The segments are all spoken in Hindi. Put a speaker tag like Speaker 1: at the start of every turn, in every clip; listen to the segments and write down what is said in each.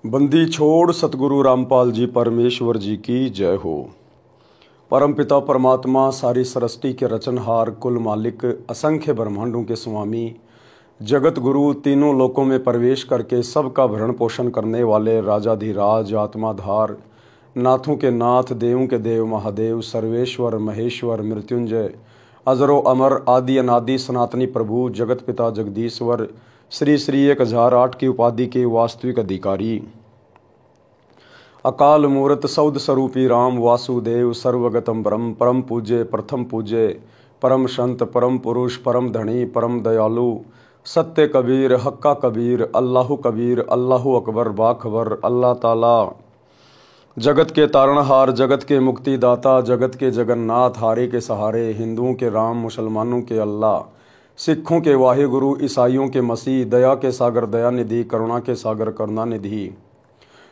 Speaker 1: बंदी छोड़ सतगुरु रामपाल जी परमेश्वर जी की जय हो। परमपिता परमात्मा सारी सृष्टि के रचनहार, कुल मालिक, असंख्य ब्रह्मांडों के स्वामी, जगत गुरु, तीनों लोकों में प्रवेश करके सबका भरण पोषण करने वाले राजाधिराज, आत्माधार, नाथों के नाथ, देवों के देव महादेव, सर्वेश्वर महेश्वर मृत्युंजय, अजरो अमर, आदि अनादि सनातनी प्रभु, जगत पिता जगदीश्वर, श्री श्री 1008 की उपाधि के वास्तविक अधिकारी, अकाल मूर्त सौद स्वरूपी राम वासुदेव, सर्वगतम ब्रह्म, परम पूज्य, प्रथम पूज्य, परम संत, परम पुरुष, परम धनी, परम दयालु, सत्य कबीर, हक्का कबीर, अल्लाहु कबीर, अल्लाहु अकबर, बाखबर, अल्लाह ताला, जगत के तारणहार, जगत के मुक्तिदाता, जगत के जगन्नाथ, हारे के सहारे, हिंदुओं के राम, मुसलमानों के अल्लाह, सिखों के वाहिगुरु, ईसाइयों के मसीह, दया के सागर दया निधि, करुणा के सागर करुणा निधि,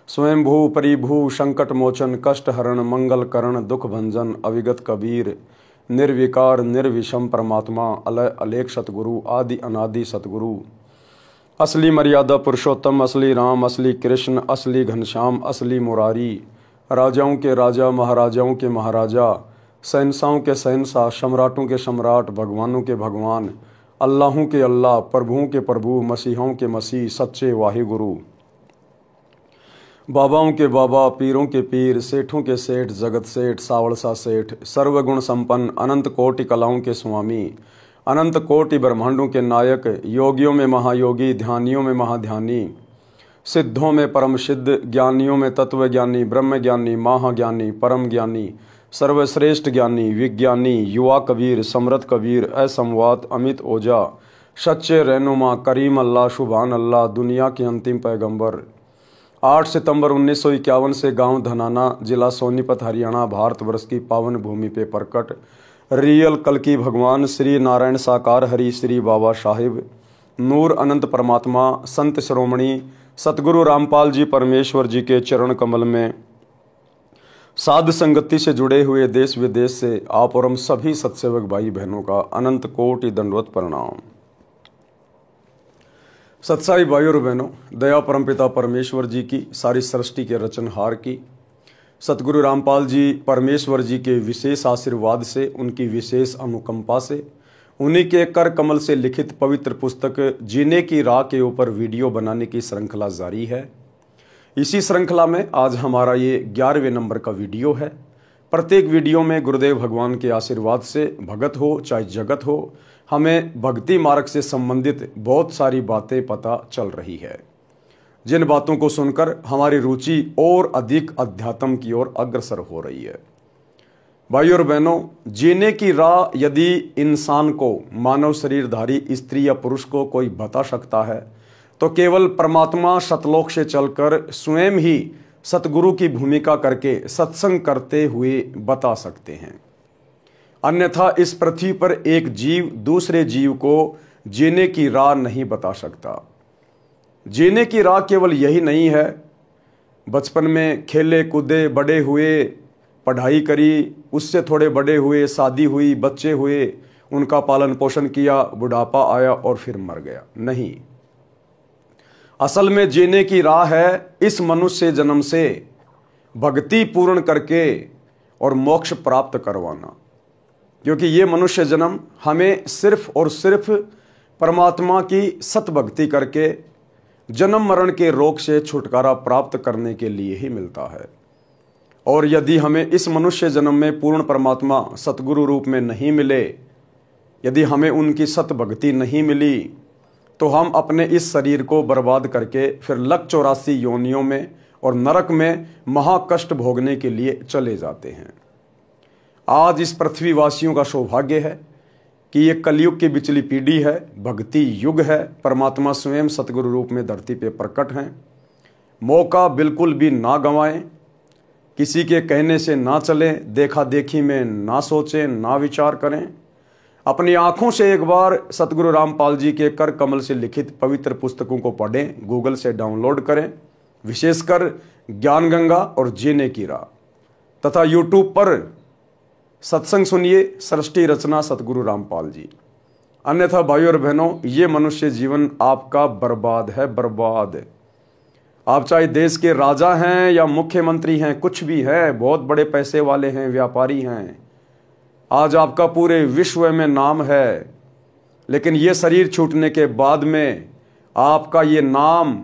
Speaker 1: स्वयंभू परिभू, संकट मोचन, कष्ट हरण, मंगल करण, दुख भंजन, अविगत कबीर, निर्विकार निर्विषम परमात्मा, अलय अलेख सतगुरु, आदि अनादि सतगुरु, असली मर्यादा पुरुषोत्तम, असली राम, असली कृष्ण, असली घनश्याम, असली मुरारी, राजाओं के राजा, महाराजाओं के महाराजा, शहंशाहों के शहंशाह, सम्राटों के सम्राट, भगवानों के भगवान, अल्लाहों के अल्लाह, प्रभुओं के प्रभु, मसीहों के मसीह, सच्चे वाहिगुरु, बाबाओं के बाबा, पीरों के पीर, सेठों के सेठ, जगत सेठ, सावड़सा सेठ, सर्वगुण संपन्न, अनंत कोटि कलाओं के स्वामी, अनंत कोटि ब्रह्मांडों के नायक, योगियों में महायोगी, ध्यानियों में महाध्यानी, सिद्धों में परम सिद्ध, ज्ञानियों में तत्व ज्ञानी, ब्रह्म ज्ञानी, महाज्ञानी, परम ज्ञानी, सर्वश्रेष्ठ ज्ञानी, विज्ञानी, युवा कबीर, समृद्ध कबीर, असंवाद, अमित ओझा, सच्चे रहनुमा, करीम अल्लाह, शुभान अल्लाह, दुनिया के अंतिम पैगंबर, 8 सितंबर 1951 से गांव धनाना, जिला सोनीपत, हरियाणा, भारतवर्ष की पावन भूमि पे प्रकट रियल कल की भगवान श्री नारायण साकार हरि श्री बाबा साहिब नूर अनंत परमात्मा, संत श्रोमणी सतगुरु रामपाल जी परमेश्वर जी के चरण कमल में साध संगति से जुड़े हुए देश विदेश से आप और हम सभी सत्सेवक भाई बहनों का अनंत कोटि दंडवत प्रणाम। सत्साई भाई और बहनों, दया परमपिता परमेश्वर जी की, सारी सृष्टि के रचनहार की, सतगुरु रामपाल जी परमेश्वर जी के विशेष आशीर्वाद से, उनकी विशेष अनुकंपा से, उन्हीं के कर कमल से लिखित पवित्र पुस्तक जीने की राह के ऊपर वीडियो बनाने की श्रृंखला जारी है। इसी श्रृंखला में आज हमारा ये 11वें नंबर का वीडियो है। प्रत्येक वीडियो में गुरुदेव भगवान के आशीर्वाद से, भगत हो चाहे जगत हो, हमें भक्ति मार्ग से संबंधित बहुत सारी बातें पता चल रही है, जिन बातों को सुनकर हमारी रुचि और अधिक अध्यात्म की ओर अग्रसर हो रही है। भाई और बहनों, जीने की राह यदि इंसान को, मानव शरीरधारी स्त्री या पुरुष को कोई बता सकता है तो केवल परमात्मा सतलोक से चलकर स्वयं ही सतगुरु की भूमिका करके सत्संग करते हुए बता सकते हैं। अन्यथा इस पृथ्वी पर एक जीव दूसरे जीव को जीने की राह नहीं बता सकता। जीने की राह केवल यही नहीं है, बचपन में खेले कूदे, बड़े हुए, पढ़ाई करी, उससे थोड़े बड़े हुए, शादी हुई, बच्चे हुए, उनका पालन पोषण किया, बुढ़ापा आया और फिर मर गया। नहीं, असल में जीने की राह है इस मनुष्य जन्म से भक्ति पूर्ण करके और मोक्ष प्राप्त करवाना, क्योंकि ये मनुष्य जन्म हमें सिर्फ और सिर्फ परमात्मा की सत भक्ति करके जन्म मरण के रोग से छुटकारा प्राप्त करने के लिए ही मिलता है। और यदि हमें इस मनुष्य जन्म में पूर्ण परमात्मा सतगुरु रूप में नहीं मिले, यदि हमें उनकी सत भक्ति नहीं मिली, तो हम अपने इस शरीर को बर्बाद करके फिर 184 योनियों में और नरक में महाकष्ट भोगने के लिए चले जाते हैं। आज इस पृथ्वीवासियों का सौभाग्य है कि ये कलयुग की बिचली पीढ़ी है, भक्ति युग है, परमात्मा स्वयं सतगुरु रूप में धरती पे प्रकट हैं। मौका बिल्कुल भी ना गंवाएं, किसी के कहने से ना चलें, देखा देखी में ना सोचें, ना विचार करें। अपनी आंखों से एक बार सतगुरु रामपाल जी के कर कमल से लिखित पवित्र पुस्तकों को पढ़ें, गूगल से डाउनलोड करें, विशेषकर ज्ञान गंगा और जीने की राह, तथा यूट्यूब पर सत्संग सुनिए, सृष्टि रचना सतगुरु रामपाल जी। अन्यथा भाइयों और बहनों, ये मनुष्य जीवन आपका बर्बाद है, बर्बाद। आप चाहे देश के राजा हैं या मुख्यमंत्री हैं, कुछ भी हैं, बहुत बड़े पैसे वाले हैं, व्यापारी हैं, आज आपका पूरे विश्व में नाम है, लेकिन ये शरीर छूटने के बाद में आपका ये नाम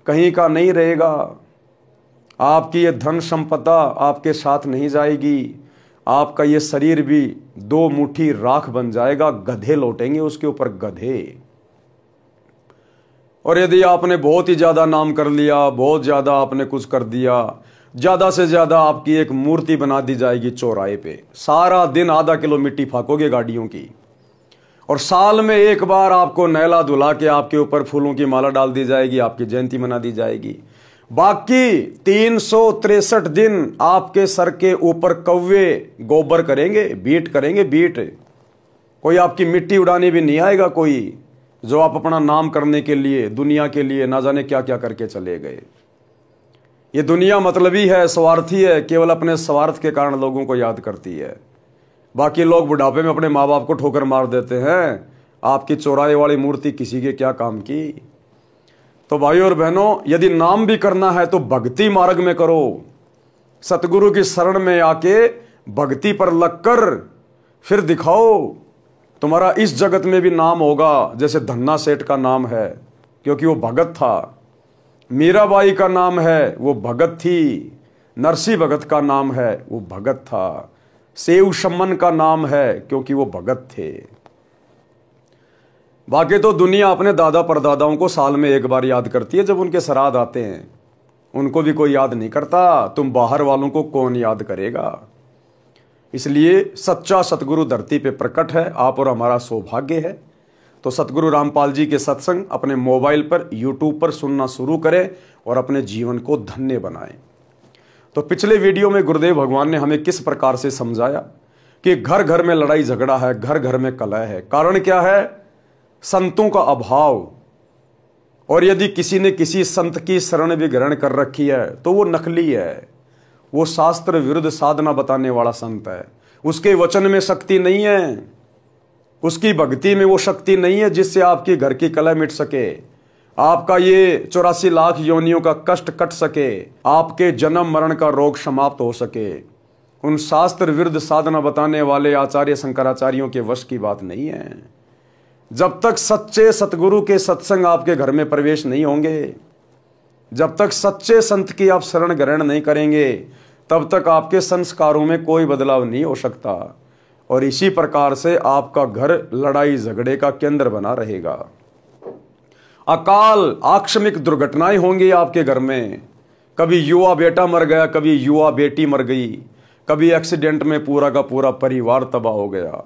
Speaker 1: कहीं का नहीं रहेगा। आपकी ये धन संपदा आपके साथ नहीं जाएगी। आपका ये शरीर भी 2 मुट्ठी राख बन जाएगा, गधे लौटेंगे उसके ऊपर, गधे। और यदि आपने बहुत ही ज्यादा नाम कर लिया, बहुत ज्यादा आपने कुछ कर दिया, ज्यादा से ज्यादा आपकी एक मूर्ति बना दी जाएगी चौराहे पे। सारा दिन आधा किलो मिट्टी फाकोगे गाड़ियों की, और साल में एक बार आपको नहला धुला के आपके ऊपर फूलों की माला डाल दी जाएगी, आपकी जयंती मना दी जाएगी। बाकी 363 दिन आपके सर के ऊपर कौवे गोबर करेंगे, बीट करेंगे, बीट। कोई आपकी मिट्टी उड़ाने भी नहीं आएगा कोई, जो आप अपना नाम करने के लिए, दुनिया के लिए ना जाने क्या क्या करके चले गए। ये दुनिया मतलबी है, स्वार्थी है, केवल अपने स्वार्थ के कारण लोगों को याद करती है। बाकी लोग बुढ़ापे में अपने माँ बाप को ठोकर मार देते हैं। आपकी चौराहे वाली मूर्ति किसी के क्या काम की। तो भाइयों और बहनों, यदि नाम भी करना है तो भक्ति मार्ग में करो। सतगुरु की शरण में आके भक्ति पर लगकर फिर दिखाओ, तुम्हारा इस जगत में भी नाम होगा। जैसे धन्ना सेठ का नाम है क्योंकि वो भगत था, मीराबाई का नाम है वो भगत थी, नरसी भगत का नाम है वो भगत था, सेव शमन का नाम है क्योंकि वो भगत थे। बाकी तो दुनिया अपने दादा परदादाओं को साल में एक बार याद करती है, जब उनके श्राद्ध आते हैं। उनको भी कोई याद नहीं करता, तुम बाहर वालों को कौन याद करेगा। इसलिए सच्चा सतगुरु धरती पे प्रकट है, आप और हमारा सौभाग्य है। तो सतगुरु रामपाल जी के सत्संग अपने मोबाइल पर, यूट्यूब पर सुनना शुरू करें और अपने जीवन को धन्य बनाएं। तो पिछले वीडियो में गुरुदेव भगवान ने हमें किस प्रकार से समझाया कि घर घर में लड़ाई झगड़ा है, घर घर में कलह है। कारण क्या है? संतों का अभाव। और यदि किसी ने किसी संत की शरण भी ग्रहण कर रखी है तो वो नकली है, वो शास्त्र विरुद्ध साधना बताने वाला संत है। उसके वचन में शक्ति नहीं है, उसकी भक्ति में वो शक्ति नहीं है जिससे आपकी घर की कलह मिट सके, आपका ये 84 लाख योनियों का कष्ट कट सके, आपके जन्म मरण का रोग समाप्त हो सके। उन शास्त्र विरुद्ध साधना बताने वाले आचार्य शंकराचार्यों के वश की बात नहीं है। जब तक सच्चे सतगुरु के सत्संग आपके घर में प्रवेश नहीं होंगे, जब तक सच्चे संत की आप शरण ग्रहण नहीं करेंगे, तब तक आपके संस्कारों में कोई बदलाव नहीं हो सकता। और इसी प्रकार से आपका घर लड़ाई झगड़े का केंद्र बना रहेगा। अकाल आकस्मिक दुर्घटनाएं होंगी आपके घर में। कभी युवा बेटा मर गया, कभी युवा बेटी मर गई, कभी एक्सीडेंट में पूरा का पूरा परिवार तबाह हो गया।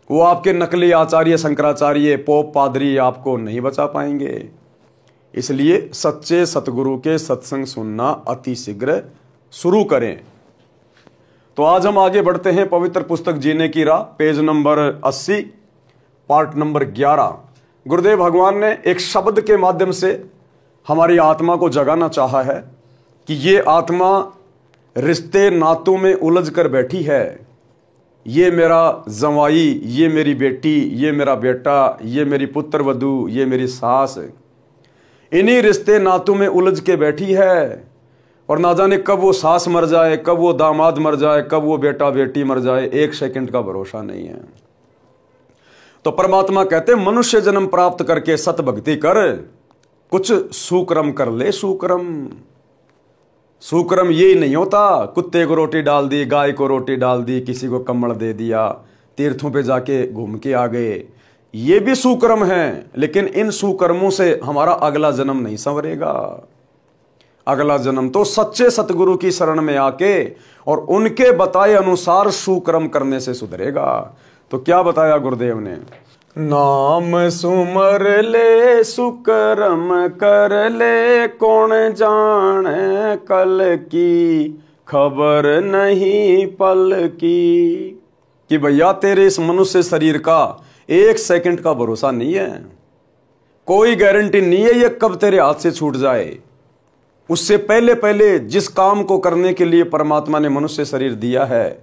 Speaker 1: वो आपके नकली आचार्य शंकराचार्य, पोप, पादरी आपको नहीं बचा पाएंगे। इसलिए सच्चे सतगुरु के सत्संग सुनना अति शीघ्र शुरू करें। तो आज हम आगे बढ़ते हैं पवित्र पुस्तक जीने की राह, पेज नंबर 80, पार्ट नंबर 11। गुरुदेव भगवान ने एक शब्द के माध्यम से हमारी आत्मा को जगाना चाहा है कि ये आत्मा रिश्ते नातों में उलझ कर बैठी है। ये मेरा जवाई, ये मेरी बेटी, ये मेरा बेटा, ये मेरी पुत्र वधू, ये मेरी सास, इन्हीं रिश्ते नातों में उलझ के बैठी है। और ना जाने कब वो सास मर जाए, कब वो दामाद मर जाए, कब वो बेटा बेटी मर जाए, एक सेकंड का भरोसा नहीं है। तो परमात्मा कहते मनुष्य जन्म प्राप्त करके सत भक्ति कर, कुछ सुकर्म कर ले। सुकर्म यही नहीं होता कुत्ते को रोटी डाल दी, गाय को रोटी डाल दी, किसी को कम्बल दे दिया, तीर्थों पे जाके घूम के आ गए। ये भी सुकर्म है, लेकिन इन सुकर्मों से हमारा अगला जन्म नहीं संवरेगा। अगला जन्म तो सच्चे सतगुरु की शरण में आके और उनके बताए अनुसार सुकर्म करने से सुधरेगा। तो क्या बताया गुरुदेव ने? नाम सुमर ले सुकर्म कर ले, कौन जाने कल की खबर नहीं पल की। कि भैया तेरे इस मनुष्य शरीर का एक सेकंड का भरोसा नहीं है, कोई गारंटी नहीं है ये कब तेरे हाथ से छूट जाए। उससे पहले पहले जिस काम को करने के लिए परमात्मा ने मनुष्य शरीर दिया है,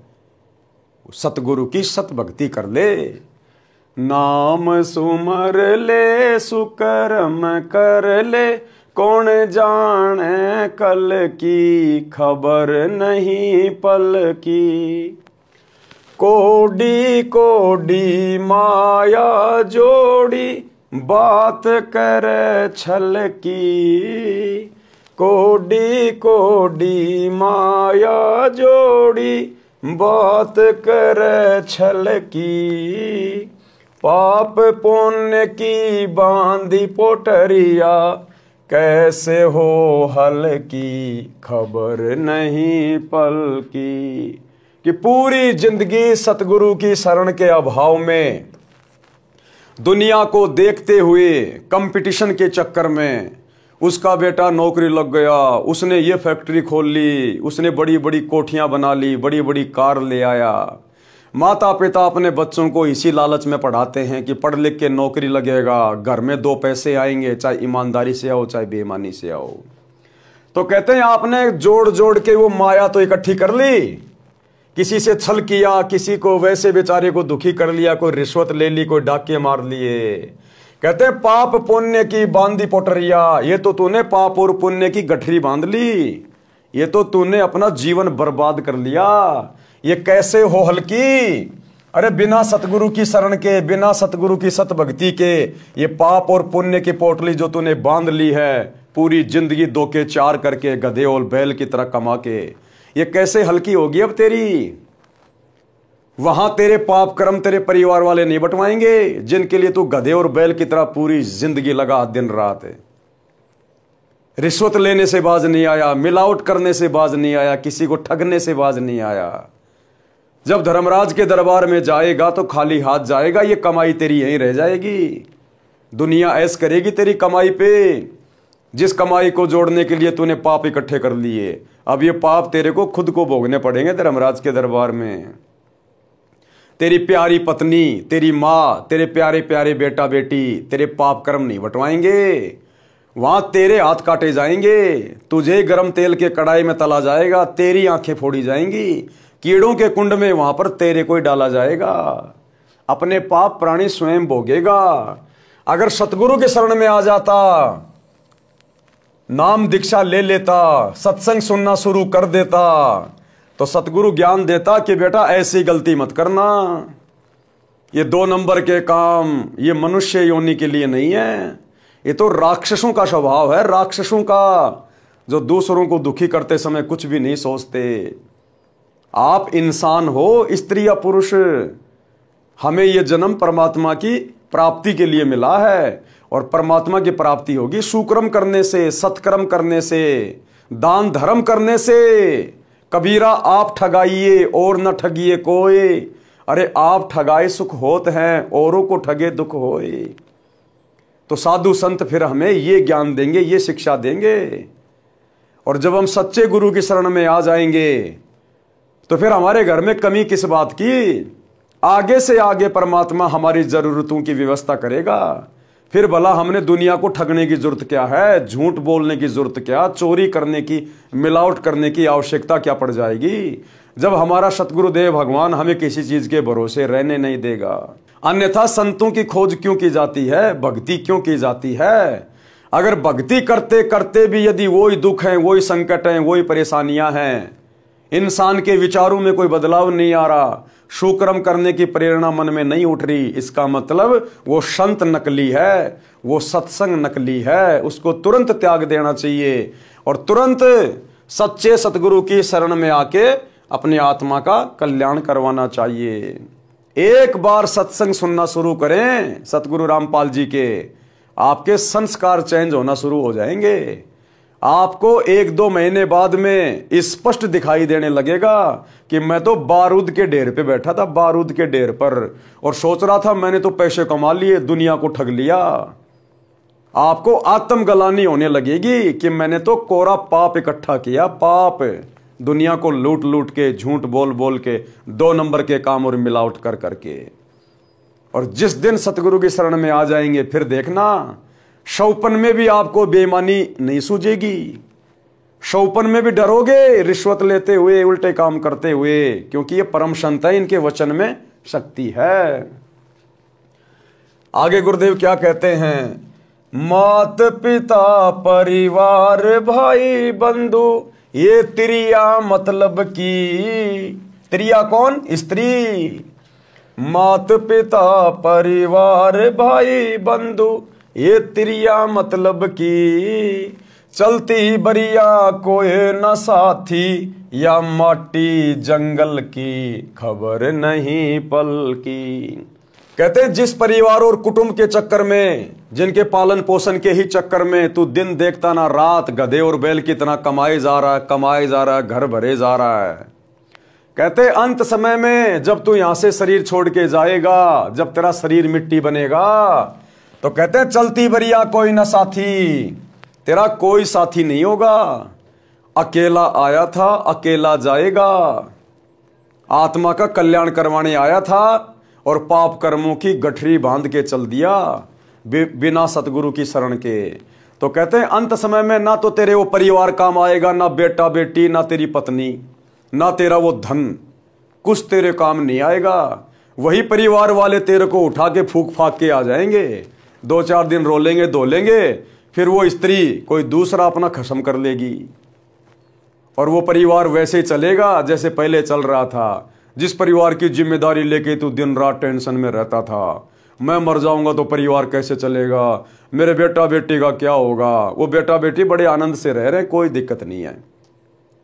Speaker 1: सतगुरु की सत भक्ति कर ले। नाम सुमर ले सुकर्म कर ले, कौन जाने कल की, खबर नहीं पल की। कोडी कोडी माया जोड़ी, बात करे छल की। कोडी कोडी माया जोड़ी, बात करे छल की। पाप पुण्य की बांधी पोटरिया, कैसे हो हल की, खबर नहीं पल की। कि पूरी जिंदगी सतगुरु की शरण के अभाव में, दुनिया को देखते हुए, कंपटीशन के चक्कर में उसका बेटा नौकरी लग गया, उसने ये फैक्ट्री खोल ली, उसने बड़ी बड़ी कोठियां बना ली, बड़ी बड़ी कार ले आया। माता पिता अपने बच्चों को इसी लालच में पढ़ाते हैं कि पढ़ लिख के नौकरी लगेगा, घर में दो पैसे आएंगे, चाहे ईमानदारी से आओ चाहे बेईमानी से आओ। तो कहते हैं आपने जोड़ जोड़ के वो माया तो इकट्ठी कर ली, किसी से छल किया, किसी को वैसे बेचारे को दुखी कर लिया, कोई रिश्वत ले ली, कोई डाके मार लिए। कहते हैं पाप पुण्य की बांधी पोटरिया, ये तो तूने पाप और पुण्य की गठरी बांध ली, ये तो तूने अपना जीवन बर्बाद कर लिया। ये कैसे हो हल्की, अरे बिना सतगुरु की शरण के, बिना सतगुरु की सत भक्ति के, ये पाप और पुण्य की पोटली जो तूने बांध ली है, पूरी जिंदगी दो के चार करके, गधे और बैल की तरह कमा के, ये कैसे हल्की होगी अब तेरी। वहां तेरे पाप कर्म तेरे परिवार वाले नहीं बटवाएंगे, जिनके लिए तू गधे और बैल की तरह पूरी जिंदगी लगा दिन रात है। रिश्वत लेने से बाज नहीं आया, मिलावट करने से बाज नहीं आया, किसी को ठगने से बाज नहीं आया। जब धर्मराज के दरबार में जाएगा तो खाली हाथ जाएगा, ये कमाई तेरी यहीं रह जाएगी। दुनिया ऐस करेगी तेरी कमाई पे, जिस कमाई को जोड़ने के लिए तूने पाप इकट्ठे कर लिए। अब ये पाप तेरे को खुद को भोगने पड़ेंगे धर्मराज के दरबार में। तेरी प्यारी पत्नी, तेरी माँ, तेरे प्यारे प्यारे बेटा बेटी तेरे पाप कर्म नहीं बटवाएंगे, वहां तेरे हाथ काटे जाएंगे, तुझे गरम तेल के कड़ाई में तला जाएगा, तेरी आंखें फोड़ी जाएंगी, कीड़ों के कुंड में वहां पर तेरे को डाला जाएगा। अपने पाप प्राणी स्वयं भोगेगा। अगर सतगुरु के शरण में आ जाता, नाम दीक्षा ले लेता, सत्संग सुनना शुरू कर देता, तो सतगुरु ज्ञान देता कि बेटा ऐसी गलती मत करना, ये 2 नंबर के काम ये मनुष्य योनि के लिए नहीं है, ये तो राक्षसों का स्वभाव है, राक्षसों का, जो दूसरों को दुखी करते समय कुछ भी नहीं सोचते। आप इंसान हो, स्त्री या पुरुष, हमें यह जन्म परमात्मा की प्राप्ति के लिए मिला है, और परमात्मा की प्राप्ति होगी सुकर्म करने से, सत्कर्म करने से, दान धर्म करने से। कबीरा आप ठगाइए और न ठगिए कोई, अरे आप ठगाए सुख होत हैं, औरों को ठगे दुख होए। तो साधु संत फिर हमें ये ज्ञान देंगे, ये शिक्षा देंगे। और जब हम सच्चे गुरु की शरण में आ जाएंगे तो फिर हमारे घर में कमी किस बात की, आगे से आगे परमात्मा हमारी जरूरतों की व्यवस्था करेगा। फिर भला हमने दुनिया को ठगने की जरूरत क्या है, झूठ बोलने की जरूरत क्या, चोरी करने की, मिलावट करने की आवश्यकता क्या पड़ जाएगी, जब हमारा सतगुरुदेव भगवान हमें किसी चीज के भरोसे रहने नहीं देगा। अन्यथा संतों की खोज क्यों की जाती है, भक्ति क्यों की जाती है। अगर भक्ति करते करते भी यदि वही दुख है, वही संकट है, वही परेशानियां हैं, इंसान के विचारों में कोई बदलाव नहीं आ रहा, शुक्रम करने की प्रेरणा मन में नहीं उठ रही, इसका मतलब वो संत नकली है, वो सत्संग नकली है, उसको तुरंत त्याग देना चाहिए और तुरंत सच्चे सतगुरु की शरण में आके अपनी आत्मा का कल्याण करवाना चाहिए। एक बार सत्संग सुनना शुरू करें सतगुरु रामपाल जी के, आपके संस्कार चेंज होना शुरू हो जाएंगे। आपको 1-2 महीने बाद में स्पष्ट दिखाई देने लगेगा कि मैं तो बारूद के ढेर पे बैठा था, बारूद के ढेर पर, और सोच रहा था मैंने तो पैसे कमा लिए, दुनिया को ठग लिया। आपको आत्मग्लानि होने लगेगी कि मैंने तो कोरा पाप इकट्ठा किया, पाप, दुनिया को लूट लूट के, झूठ बोल बोल के, 2 नंबर के काम और मिलावट कर करके। और जिस दिन सतगुरु की शरण में आ जाएंगे फिर देखना, शौपन में भी आपको बेईमानी नहीं सूझेगी, शौपन में भी डरोगे रिश्वत लेते हुए, उल्टे काम करते हुए, क्योंकि ये परम संत है, इनके वचन में शक्ति है। आगे गुरुदेव क्या कहते हैं, मात पिता परिवार भाई बंधु ये त्रिया मतलब की। त्रिया कौन? स्त्री। मात पिता परिवार भाई बंधु ये त्रिया मतलब की। चलती बरिया कोई न साथी या माटी जंगल की खबर नहीं पल की। कहते हैं जिस परिवार और कुटुंब के चक्कर में, जिनके पालन पोषण के ही चक्कर में तू दिन देखता ना रात गधे और बैल की तरह कमाए जा रहा है, कमाए जा रहा है, घर भरे जा रहा है। कहते अंत समय में जब तू यहां से शरीर छोड़ के जाएगा, जब तेरा शरीर मिट्टी बनेगा, तो कहते हैं चलती बरिया कोई ना साथी, तेरा कोई साथी नहीं होगा। अकेला आया था अकेला जाएगा। आत्मा का कल्याण करवाने आया था और पाप कर्मों की गठरी बांध के चल दिया बिना सतगुरु की शरण के। तो कहते हैं अंत समय में ना तो तेरे वो परिवार काम आएगा, ना बेटा बेटी, ना तेरी पत्नी, ना तेरा वो धन, कुछ तेरे काम नहीं आएगा। वही परिवार वाले तेरे को उठा के फूक फाक के आ जाएंगे, 2-4 दिन रोलेंगे धोलेंगे, फिर वो स्त्री कोई दूसरा अपना खत्म कर लेगी और वो परिवार वैसे ही चलेगा जैसे पहले चल रहा था। जिस परिवार की जिम्मेदारी लेके तू दिन रात टेंशन में रहता था, मैं मर जाऊंगा तो परिवार कैसे चलेगा, मेरे बेटा बेटी का क्या होगा। वो बेटा बेटी बड़े आनंद से रह रहे, कोई दिक्कत नहीं है।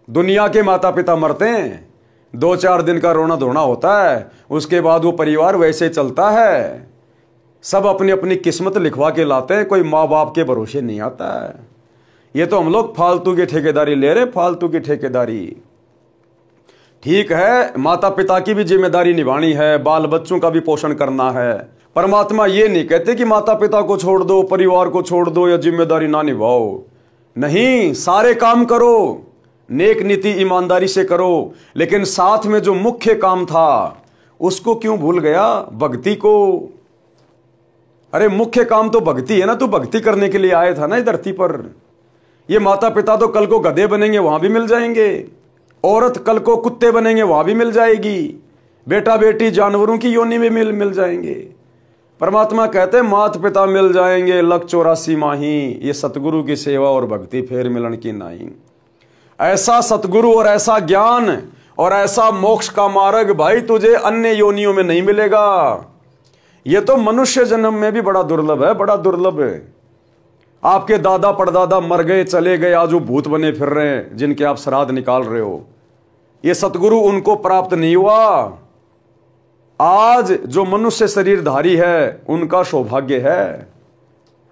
Speaker 1: दुनिया के माता पिता मरते हैं, 2-4 दिन का रोना धोना होता है, उसके बाद वो परिवार वैसे चलता है। सब अपनी अपनी किस्मत लिखवा के लाते हैं, कोई माँ बाप के भरोसे नहीं आता है। ये तो हम लोग फालतू की ठेकेदारी ले रहे, फालतू की ठेकेदारी। ठीक है, माता पिता की भी जिम्मेदारी निभानी है, बाल बच्चों का भी पोषण करना है। परमात्मा ये नहीं कहते कि माता पिता को छोड़ दो, परिवार को छोड़ दो या जिम्मेदारी ना निभाओ। नहीं, सारे काम करो, नेक नीति ईमानदारी से करो, लेकिन साथ में जो मुख्य काम था उसको क्यों भूल गया? भक्ति को। अरे मुख्य काम तो भक्ति है ना, तू भक्ति करने के लिए आया था ना इस धरती पर। ये माता पिता तो कल को गधे बनेंगे, वहां भी मिल जाएंगे। औरत कल को कुत्ते बनेंगे, वहां भी मिल जाएगी। बेटा बेटी जानवरों की योनि में मिल जाएंगे। परमात्मा कहते हैं माता पिता मिल जाएंगे 184 माही, ये सतगुरु की सेवा और भक्ति फेर मिलन की नहीं। ऐसा सतगुरु और ऐसा ज्ञान और ऐसा मोक्ष का मार्ग भाई तुझे अन्य योनियों में नहीं मिलेगा। ये तो मनुष्य जन्म में भी बड़ा दुर्लभ है, बड़ा दुर्लभ है। आपके दादा परदादा मर गए चले गए, आज वो भूत बने फिर रहे हैं जिनके आप श्राद्ध निकाल रहे हो। ये सतगुरु उनको प्राप्त नहीं हुआ। आज जो मनुष्य शरीरधारी है उनका सौभाग्य है,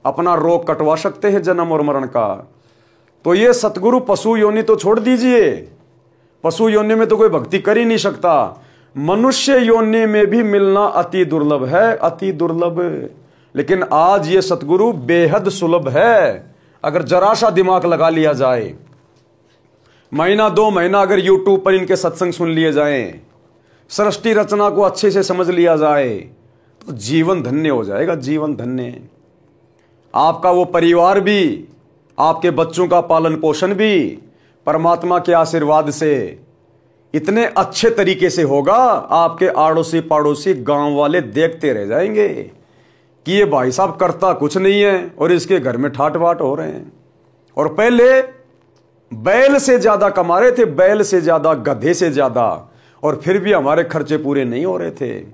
Speaker 1: अपना रोग कटवा सकते हैं जन्म और मरण का। तो ये सतगुरु पशु योनि तो छोड़ दीजिए, पशु योनि में तो कोई भक्ति कर ही नहीं सकता। मनुष्य योनि में भी मिलना अति दुर्लभ है, अति दुर्लभ। लेकिन आज ये सतगुरु बेहद सुलभ है। अगर जरा सा दिमाग लगा लिया जाए, महीना 2 महीना अगर यूट्यूब पर इनके सत्संग सुन लिए जाएं, सृष्टि रचना को अच्छे से समझ लिया जाए, तो जीवन धन्य हो जाएगा, जीवन धन्य। आपका वो परिवार भी, आपके बच्चों का पालन पोषण भी परमात्मा के आशीर्वाद से इतने अच्छे तरीके से होगा, आपके आड़ोसी पड़ोसी गांव वाले देखते रह जाएंगे कि ये भाई साहब करता कुछ नहीं है और इसके घर में ठाट बाट हो रहे हैं। और पहले बैल से ज्यादा कमा रहे थे, बैल से ज्यादा, गधे से ज्यादा, और फिर भी हमारे खर्चे पूरे नहीं हो रहे थे।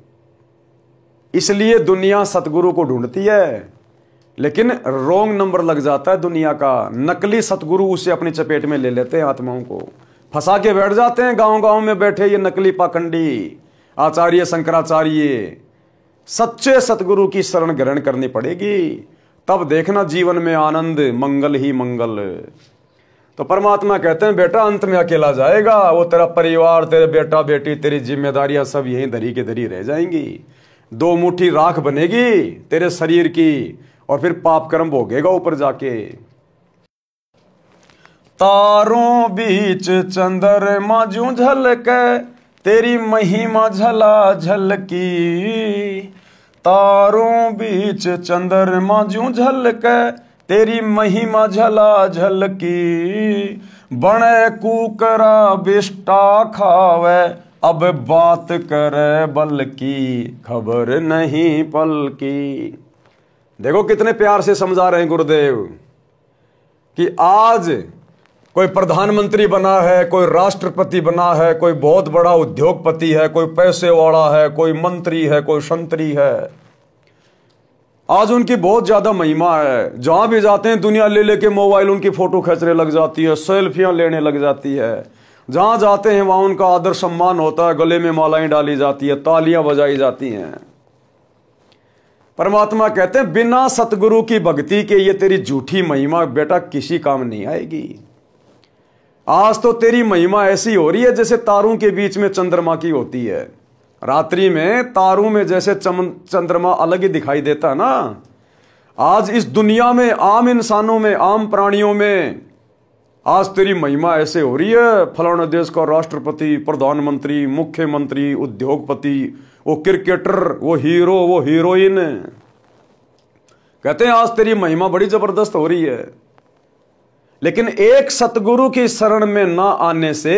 Speaker 1: इसलिए दुनिया सतगुरु को ढूंढती है, लेकिन रॉन्ग नंबर लग जाता है दुनिया का। नकली सतगुरु उसे अपनी चपेट में ले लेते हैं, आत्माओं को फंसा के बैठ जाते हैं। गांव गांव में बैठे ये नकली पाखंडी आचार्य शंकराचार्य। सच्चे सतगुरु की शरण ग्रहण करनी पड़ेगी, तब देखना जीवन में आनंद, मंगल ही मंगल। तो परमात्मा कहते हैं बेटा अंत में अकेला जाएगा, वो तेरा परिवार, तेरे बेटा बेटी, तेरी जिम्मेदारियां सब यहीं धरी के धरी रह जाएंगी। 2 मुट्ठी राख बनेगी तेरे शरीर की, और फिर पाप कर्म भोगेगा ऊपर जाके। तारों बीच चंद्रमा जूं झलके, तेरी महिमा झला झलकी। तारों बीच चंद्रमा जूं झलके, तेरी महिमा झला झलकी। बने कुकरा बिष्टा खावे, अब बात करे बल की खबर नहीं पल की। देखो कितने प्यार से समझा रहे हैं गुरुदेव कि आज कोई प्रधानमंत्री बना है, कोई राष्ट्रपति बना है, कोई बहुत बड़ा उद्योगपति है, कोई पैसे वाला है, कोई मंत्री है, कोई संतरी है। आज उनकी बहुत ज्यादा महिमा है। जहां भी जाते हैं दुनिया ले लेके मोबाइल उनकी फोटो खींचने लग जाती है, सेल्फियां लेने लग जाती है। जहां जाते हैं वहां उनका आदर सम्मान होता है, गले में मालाएं डाली जाती है, तालियां बजाई जाती हैं। परमात्मा कहते हैं बिना सतगुरु की भक्ति के ये तेरी झूठी महिमा बेटा किसी काम नहीं आएगी। आज तो तेरी महिमा ऐसी हो रही है जैसे तारों के बीच में चंद्रमा की होती है। रात्रि में तारों में जैसे चंद्रमा अलग ही दिखाई देता है ना, आज इस दुनिया में आम इंसानों में, आम प्राणियों में आज तेरी महिमा ऐसे हो रही है। फलाने देश का राष्ट्रपति, प्रधानमंत्री, मुख्यमंत्री, उद्योगपति, वो क्रिकेटर, वो हीरो, वो हीरोइन, कहते हैं आज तेरी महिमा बड़ी जबरदस्त हो रही है। लेकिन एक सतगुरु की शरण में ना आने से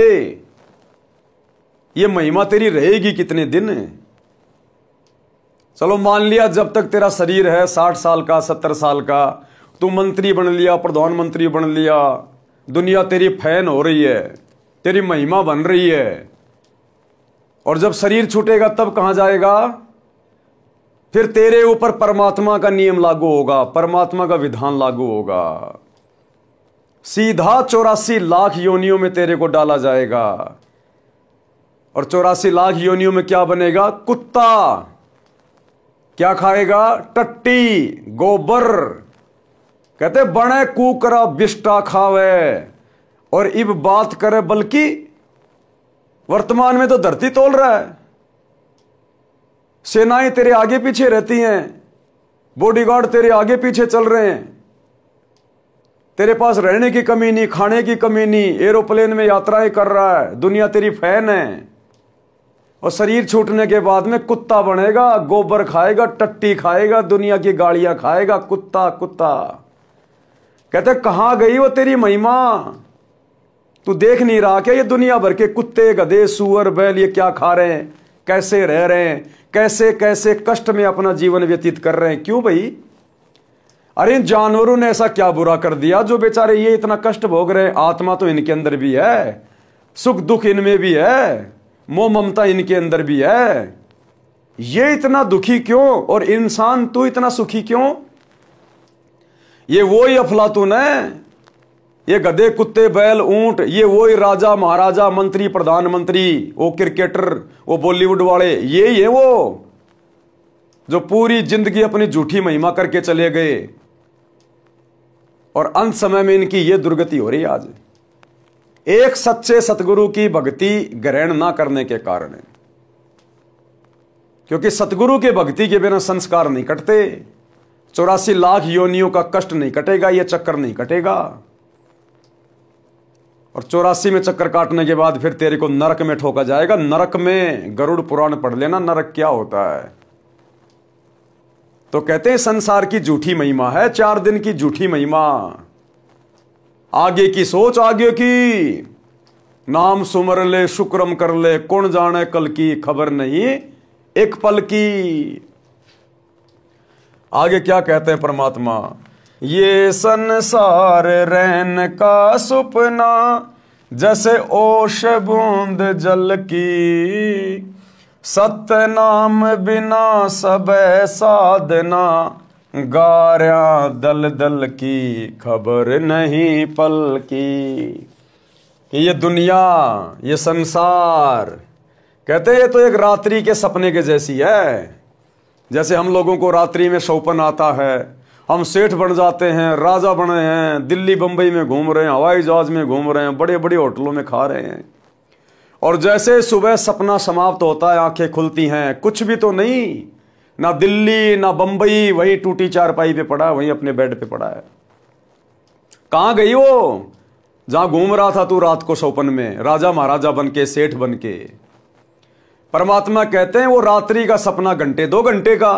Speaker 1: ये महिमा तेरी रहेगी कितने दिन? चलो मान लिया जब तक तेरा शरीर है 60 साल का, 70 साल का, तू मंत्री बन लिया, प्रधानमंत्री बन लिया, दुनिया तेरी फैन हो रही है, तेरी महिमा बन रही है। और जब शरीर छूटेगा तब कहां जाएगा? फिर तेरे ऊपर परमात्मा का नियम लागू होगा, परमात्मा का विधान लागू होगा। सीधा 84 लाख योनियों में तेरे को डाला जाएगा। और 84 लाख योनियों में क्या बनेगा? कुत्ता। क्या खाएगा? टट्टी, गोबर। कहते बने कुकरा बिष्टा खावे। और इब बात करे बल्कि वर्तमान में तो धरती तोल रहा है। सेनाएं तेरे आगे पीछे रहती हैं, बॉडीगार्ड तेरे आगे पीछे चल रहे हैं। तेरे पास रहने की कमी नहीं, खाने की कमी नहीं, एरोप्लेन में यात्राएं कर रहा है, दुनिया तेरी फैन है। और शरीर छूटने के बाद में कुत्ता बनेगा, गोबर खाएगा, टट्टी खाएगा, दुनिया की गाड़ियां खाएगा, कुत्ता कुत्ता। कहते कहां गई वो तेरी महिमा? तू देख नहीं रहा क्या ये दुनिया भर के कुत्ते, गधे, सुअर, बैल ये क्या खा रहे हैं, कैसे रह रहे हैं, कैसे कैसे कष्ट में अपना जीवन व्यतीत कर रहे हैं? क्यों भाई? अरे जानवरों ने ऐसा क्या बुरा कर दिया जो बेचारे ये इतना कष्ट भोग रहे हैं? आत्मा तो इनके अंदर भी है, सुख दुख इनमें भी है, मोह ममता इनके अंदर भी है। ये इतना दुखी क्यों? और इंसान तू इतना सुखी क्यों? ये वो ही अफलातून है, ये गधे, कुत्ते, बैल, ऊंट, ये वो ही राजा, महाराजा, मंत्री, प्रधानमंत्री, वो क्रिकेटर, वो बॉलीवुड वाले, ये ही है वो जो पूरी जिंदगी अपनी झूठी महिमा करके चले गए। और अंत समय में इनकी ये दुर्गति हो रही है आज, एक सच्चे सतगुरु की भक्ति ग्रहण ना करने के कारण है। क्योंकि सतगुरु के भक्ति के बिना संस्कार नहीं कटते। 84 लाख योनियों का कष्ट नहीं कटेगा, यह चक्कर नहीं कटेगा। और 84 में चक्कर काटने के बाद फिर तेरे को नरक में ठोका जाएगा। नरक में गरुड़ पुराण पढ़ लेना, नरक क्या होता है। तो कहते हैं संसार की झूठी महिमा है, 4 दिन की झूठी महिमा। आगे की सोच आगे की, नाम सुमर ले, शुक्रम कर ले, कौन जाने कल की, खबर नहीं एक पल की। आगे क्या कहते हैं परमात्मा? ये संसार रहन का सुपना, जैसे ओश बूंद जल की, सत्य नाम बिना सब साधना, गार्या दल दल की, खबर नहीं पल की। कि ये दुनिया, ये संसार, कहते ये तो एक रात्रि के सपने के जैसी है। जैसे हम लोगों को रात्रि में सौपन आता है, हम सेठ बन जाते हैं, राजा बने हैं, दिल्ली बंबई में घूम रहे हैं, हवाई जहाज में घूम रहे हैं, बड़े बड़े होटलों में खा रहे हैं। और जैसे सुबह सपना समाप्त होता है, आंखें खुलती हैं, कुछ भी तो नहीं, ना दिल्ली ना बंबई, वही टूटी चारपाई पे पड़ा है, वहीं अपने बेड पे पड़ा है। कहां गई वो जहां घूम रहा था तू रात को सौपन में, राजा महाराजा बन के, सेठ बन के? परमात्मा कहते हैं वो रात्रि का सपना घंटे 2 घंटे का।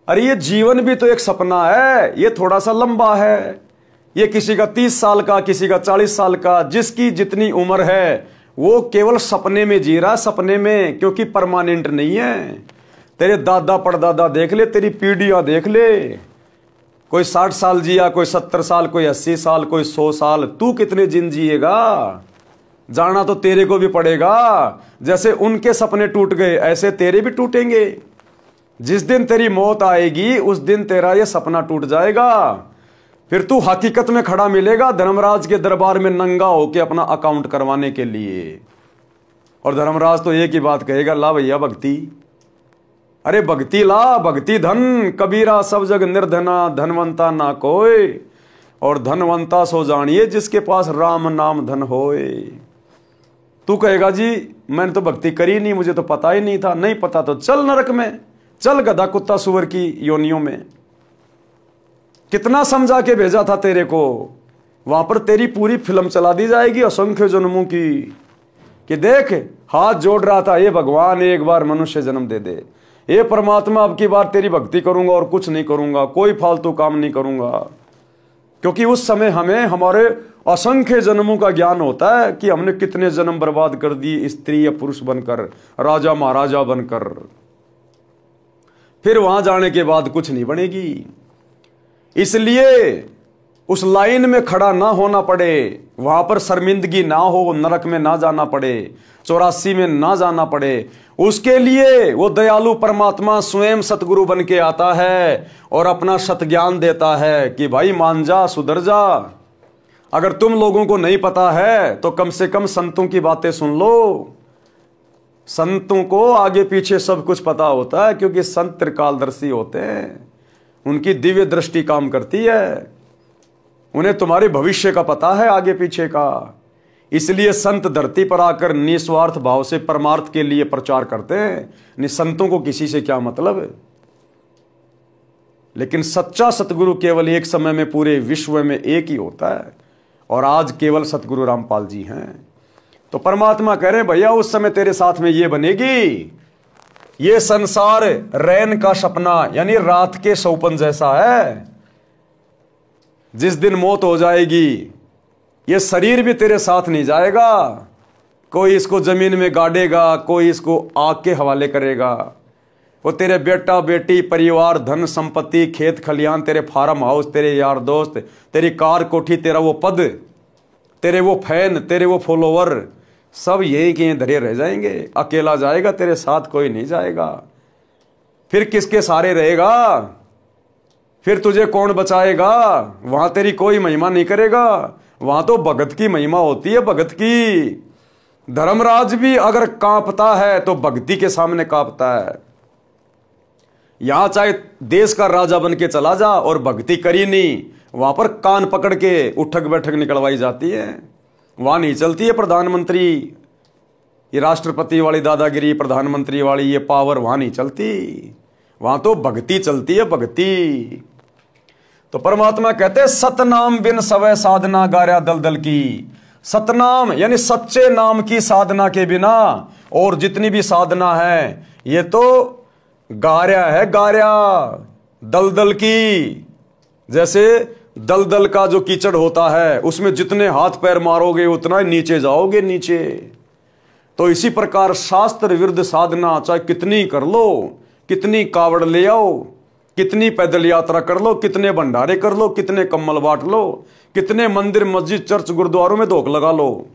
Speaker 1: अरे ये जीवन भी तो एक सपना है, ये थोड़ा सा लंबा है। ये किसी का 30 साल का, किसी का 40 साल का, जिसकी जितनी उम्र है वो केवल सपने में जी रहा, सपने में, क्योंकि परमानेंट नहीं है। तेरे दादा परदादा देख ले, तेरी पीढ़ियां देख ले, कोई 60 साल जिया, कोई 70 साल, कोई 80 साल, कोई 100 साल। तू कितने दिन जिएगा? जाना तो तेरे को भी पड़ेगा। जैसे उनके सपने टूट गए ऐसे तेरे भी टूटेंगे। जिस दिन तेरी मौत आएगी उस दिन तेरा ये सपना टूट जाएगा। फिर तू हकीकत में खड़ा मिलेगा धर्मराज के दरबार में नंगा होके अपना अकाउंट करवाने के लिए। और धर्मराज तो एक ही बात कहेगा, ला भैया भक्ति, अरे भक्ति ला, भक्ति धन, कबीरा सब जग निर्धना, धनवंता ना कोई, और धनवंता सो जानिए जिसके पास राम नाम धन होए। तू कहेगा जी मैंने तो भक्ति करी नहीं, मुझे तो पता ही नहीं था। नहीं पता तो चल नरक में, चल गधा कुत्ता सुअर की योनियों में। कितना समझा के भेजा था तेरे को, वहां पर तेरी पूरी फिल्म चला दी जाएगी असंख्य जन्मों की, कि देख हाथ जोड़ रहा था, ये भगवान एक बार मनुष्य जन्म दे दे, ये परमात्मा अब की बार तेरी भक्ति करूंगा और कुछ नहीं करूंगा, कोई फालतू काम नहीं करूंगा। क्योंकि उस समय हमें हमारे असंख्य जन्मों का ज्ञान होता है कि हमने कितने जन्म बर्बाद कर दिए, स्त्री या पुरुष बनकर, राजा महाराजा बनकर। फिर वहां जाने के बाद कुछ नहीं बनेगी। इसलिए उस लाइन में खड़ा ना होना पड़े, वहां पर शर्मिंदगी ना हो, नरक में ना जाना पड़े, 84 में ना जाना पड़े, उसके लिए वो दयालु परमात्मा स्वयं सतगुरु बन के आता है और अपना सत ज्ञान देता है कि भाई मान जा, सुधर जा। अगर तुम लोगों को नहीं पता है तो कम से कम संतों की बातें सुन लो। संतों को आगे पीछे सब कुछ पता होता है, क्योंकि संत त्रिकालदर्शी होते हैं, उनकी दिव्य दृष्टि काम करती है, उन्हें तुम्हारे भविष्य का पता है, आगे पीछे का। इसलिए संत धरती पर आकर निस्वार्थ भाव से परमार्थ के लिए प्रचार करते हैं। संतों को किसी से क्या मतलब है। लेकिन सच्चा सतगुरु केवल एक समय में पूरे विश्व में एक ही होता है, और आज केवल सतगुरु रामपाल जी हैं। तो परमात्मा कह रहे भैया उस समय तेरे साथ में ये बनेगी, ये संसार रैन का सपना यानी रात के सौपन जैसा है। जिस दिन मौत हो जाएगी ये शरीर भी तेरे साथ नहीं जाएगा, कोई इसको जमीन में गाड़ेगा, कोई इसको आग के हवाले करेगा। वो तेरे बेटा बेटी, परिवार, धन संपत्ति, खेत खलियान, तेरे फार्म हाउस, तेरे यार दोस्त, तेरी कार कोठी, तेरा वो पद, तेरे वो फैन, तेरे वो फॉलोवर, सब यही के धरे रह जाएंगे। अकेला जाएगा, तेरे साथ कोई नहीं जाएगा। फिर किसके सहारे रहेगा? फिर तुझे कौन बचाएगा? वहां तेरी कोई महिमा नहीं करेगा, वहां तो भगत की महिमा होती है, भगत की। धर्मराज भी अगर कांपता है तो भक्ति के सामने कांपता है। यहां चाहे देश का राजा बन के चला जा और भक्ति करी नहीं, वहां पर कान पकड़ के उठक बैठक निकलवाई जाती है। वहां नहीं चलती है प्रधानमंत्री, ये राष्ट्रपति वाली दादागिरी, प्रधानमंत्री वाली ये पावर वहां नहीं चलती, वहां तो भक्ति चलती है, भक्ति। तो परमात्मा कहते हैं सतनाम बिन सवै साधना गार्या दलदल की। सतनाम यानी सच्चे नाम की साधना के बिना और जितनी भी साधना है ये तो गार्या है, गार्या दलदल की। जैसे दलदल का जो कीचड़ होता है उसमें जितने हाथ पैर मारोगे उतना ही नीचे जाओगे, नीचे। तो इसी प्रकार शास्त्र विरुद्ध साधना चाहे कितनी कर लो, कितनी कावड़ ले आओ, कितनी पैदल यात्रा कर लो, कितने भंडारे कर लो, कितने कम्बल बांट लो, कितने मंदिर मस्जिद चर्च गुरुद्वारों में धोख लगा लो,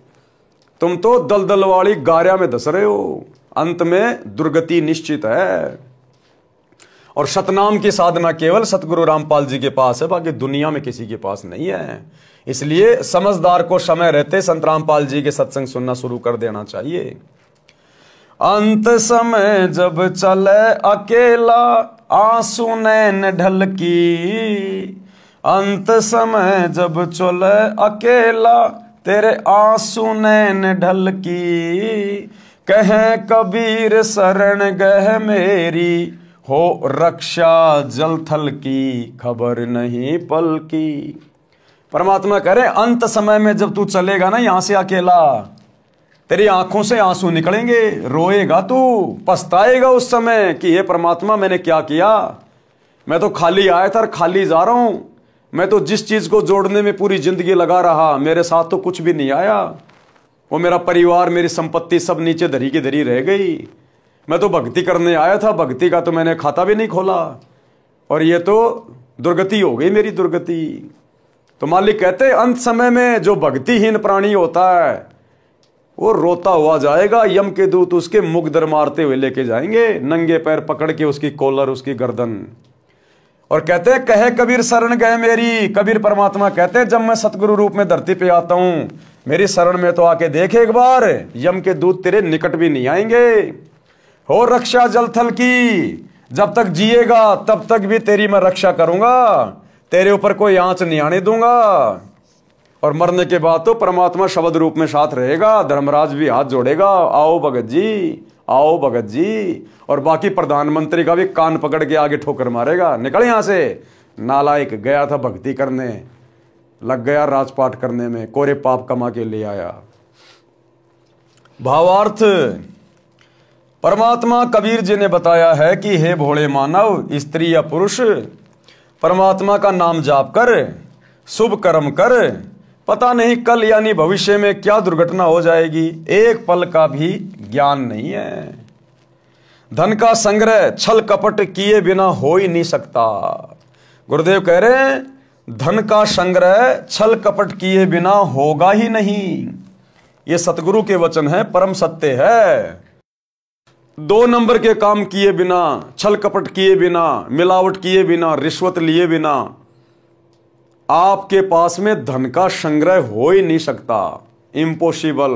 Speaker 1: तुम तो दलदल वाली गार्या में धस रहे हो। अंत में दुर्गति निश्चित है। और सतनाम की साधना केवल सतगुरु रामपाल जी के पास है, बाकी दुनिया में किसी के पास नहीं है। इसलिए समझदार को समय रहते संत रामपाल जी के सत्संग सुनना शुरू कर देना चाहिए। अंत समय जब चले अकेला आंसू नैन ढलकी, अंत समय जब चले अकेला तेरे आंसू नैन ढलकी, कहें कबीर शरण गह मेरी हो रक्षा जल थल की, खबर नहीं पल की। परमात्मा कह रहे अंत समय में जब तू चलेगा ना यहां से अकेला, तेरी आंखों से आंसू निकलेंगे, रोएगा तू, पछताएगा उस समय कि हे परमात्मा मैंने क्या किया। मैं तो खाली आया था और खाली जा रहा हूं। मैं तो जिस चीज को जोड़ने में पूरी जिंदगी लगा रहा, मेरे साथ तो कुछ भी नहीं आया। वो मेरा परिवार, मेरी संपत्ति सब नीचे धरी की धरी रह गई। मैं तो भक्ति करने आया था, भक्ति का तो मैंने खाता भी नहीं खोला, और ये तो दुर्गति हो गई मेरी, दुर्गति। तो मालिक कहते अंत समय में जो भक्तिहीन प्राणी होता है वो रोता हुआ जाएगा, यम के दूत उसके मुख दर मारते हुए लेके जाएंगे, नंगे पैर पकड़ के उसकी कॉलर, उसकी गर्दन। और कहते हैं कहे कबीर शरण गए मेरी, कबीर परमात्मा कहते हैं जब मैं सतगुरु रूप में धरती पे आता हूं, मेरी शरण में तो आके देख एक बार, यम के दूत तेरे निकट भी नहीं आएंगे। हो रक्षा जल थल की, जब तक जिएगा तब तक भी तेरी मैं रक्षा करूंगा, तेरे ऊपर कोई आंच नहीं आने दूंगा। और मरने के बाद तो परमात्मा शब्द रूप में साथ रहेगा, धर्मराज भी हाथ जोड़ेगा, आओ भगत जी, आओ भगत जी। और बाकी प्रधानमंत्री का भी कान पकड़ के आगे ठोकर मारेगा, निकल यहां से, नालायक, गया था भक्ति करने, लग गया राजपाट करने में, कोरे पाप कमा के ले आया। भावार्थ, परमात्मा कबीर जी ने बताया है कि हे भोले मानव, स्त्री या पुरुष, परमात्मा का नाम जाप कर, शुभ कर्म कर, पता नहीं कल यानी भविष्य में क्या दुर्घटना हो जाएगी, एक पल का भी ज्ञान नहीं है। धन का संग्रह छल कपट किए बिना हो ही नहीं सकता। गुरुदेव कह रहे हैं धन का संग्रह छल कपट किए बिना होगा ही नहीं। ये सतगुरु के वचन है, परम सत्य है। 2 नंबर के काम किए बिना, छल कपट किए बिना, मिलावट किए बिना, रिश्वत लिए बिना आपके पास में धन का संग्रह हो ही नहीं सकता, इम्पॉसिबल।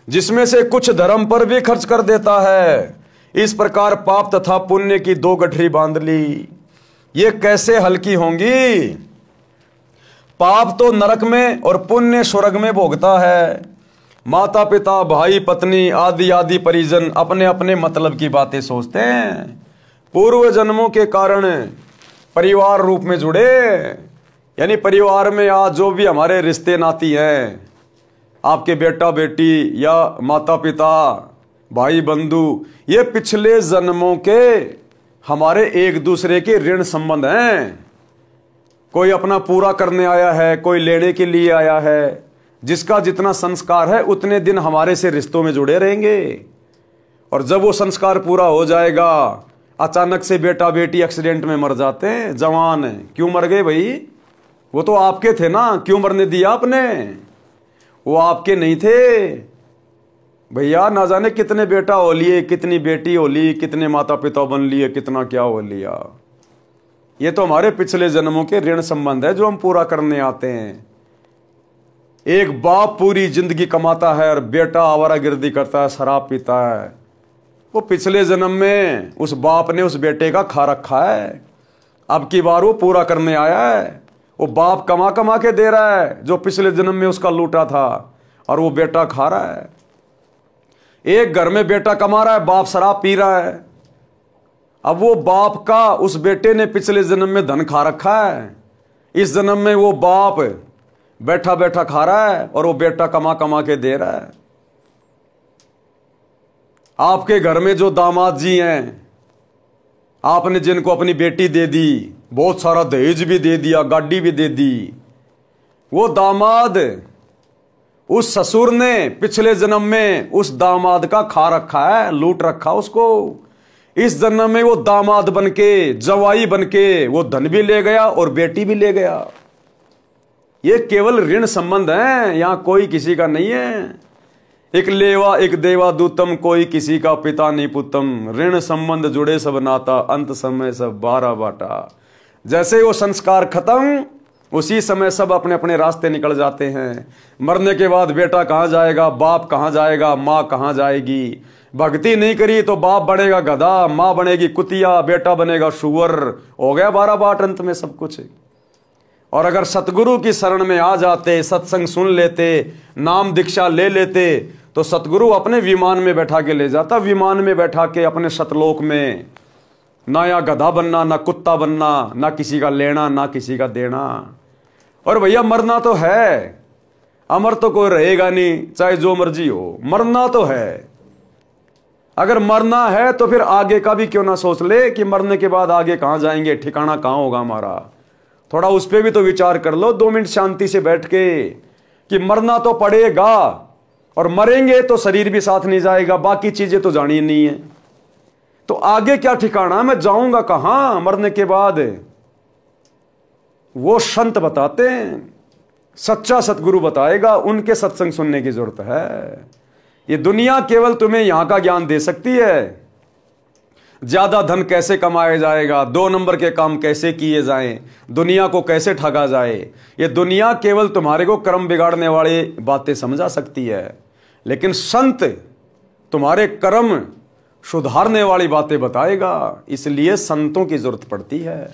Speaker 1: जिसमें से कुछ धर्म पर भी खर्च कर देता है, इस प्रकार पाप तथा पुण्य की 2 गठरी बांध ली, ये कैसे हल्की होंगी। पाप तो नरक में और पुण्य स्वर्ग में भोगता है। माता पिता भाई पत्नी आदि आदि परिजन अपने अपने मतलब की बातें सोचते हैं, पूर्व जन्मों के कारण परिवार रूप में जुड़े, यानी परिवार में आज जो भी हमारे रिश्ते नाती हैं, आपके बेटा बेटी या माता पिता भाई बंधु, ये पिछले जन्मों के हमारे एक दूसरे के ऋण संबंध हैं। कोई अपना पूरा करने आया है, कोई लेने के लिए आया है, जिसका जितना संस्कार है उतने दिन हमारे से रिश्तों में जुड़े रहेंगे। और जब वो संस्कार पूरा हो जाएगा, अचानक से बेटा बेटी एक्सीडेंट में मर जाते हैं, जवान है, क्यों मर गए भाई, वो तो आपके थे ना, क्यों मरने दिया आपने, वो आपके नहीं थे भैया। ना जाने कितने बेटा हो लिए, कितनी बेटी हो ली, कितने माता पिता बन लिए, कितना क्या हो लिया। ये तो हमारे पिछले जन्मों के ऋण संबंध है जो हम पूरा करने आते हैं। एक बाप पूरी जिंदगी कमाता है और बेटा आवारागर्दी करता है, शराब पीता है, वो पिछले जन्म में उस बाप ने उस बेटे का खा रखा है, अब की बार वो पूरा करने आया है। वो बाप कमा कमा के दे रहा है जो पिछले जन्म में उसका लूटा था, और वो बेटा खा रहा है। एक घर में बेटा कमा रहा है, बाप शराब पी रहा है। अब वो बाप का उस बेटे ने पिछले जन्म में धन खा रखा है, इस जन्म में वो बाप बैठा बैठा खा रहा है और वो बेटा कमा कमा के दे रहा है। आपके घर में जो दामाद जी हैं, आपने जिनको अपनी बेटी दे दी, बहुत सारा दहेज भी दे दिया, गाड़ी भी दे दी, वो दामाद उस ससुर ने पिछले जन्म में उस दामाद का खा रखा है, लूट रखा उसको। इस जन्म में वो दामाद बनके, जवाई बनके वो धन भी ले गया और बेटी भी ले गया। ये केवल ऋण संबंध है, यहां कोई किसी का नहीं है। एक लेवा एक देवा दूतम, कोई किसी का पिता नहीं पुतम, ऋण संबंध जुड़े सब नाता, अंत समय सब 12 बाटा। जैसे वो संस्कार खत्म, उसी समय सब अपने अपने रास्ते निकल जाते हैं। मरने के बाद बेटा कहां जाएगा, बाप कहां जाएगा, माँ कहां जाएगी। भक्ति नहीं करी तो बाप बनेगा गधा, माँ बनेगी कुतिया, बेटा बनेगा शुअर, हो गया 12 बाट अंत में सब कुछ। और अगर सतगुरु की शरण में आ जाते, सत्संग सुन लेते, नाम दीक्षा ले लेते, तो सतगुरु अपने विमान में बैठा के ले जाता, विमान में बैठा के अपने सतलोक में। ना या गधा बनना, ना कुत्ता बनना, ना किसी का लेना, ना किसी का देना। और भैया मरना तो है, अमर तो कोई रहेगा नहीं, चाहे जो मर्जी हो, मरना तो है। अगर मरना है तो फिर आगे का भी क्यों ना सोच ले कि मरने के बाद आगे कहां जाएंगे, ठिकाना कहां होगा हमारा। थोड़ा उस पर भी तो विचार कर लो 2 मिनट शांति से बैठ के, कि मरना तो पड़ेगा, और मरेंगे तो शरीर भी साथ नहीं जाएगा, बाकी चीजें तो जानी नहीं है। तो आगे क्या ठिकाना, मैं जाऊंगा कहां मरने के बाद? वो संत बताते हैं, सच्चा सतगुरु बताएगा, उनके सत्संग सुनने की जरूरत है। ये दुनिया केवल तुम्हें यहां का ज्ञान दे सकती है, ज्यादा धन कैसे कमाया जाएगा, 2 नंबर के काम कैसे किए जाएं, दुनिया को कैसे ठगा जाए। ये दुनिया केवल तुम्हारे को कर्म बिगाड़ने वाली बातें समझा सकती है, लेकिन संत तुम्हारे कर्म सुधारने वाली बातें बताएगा। इसलिए संतों की जरूरत पड़ती है।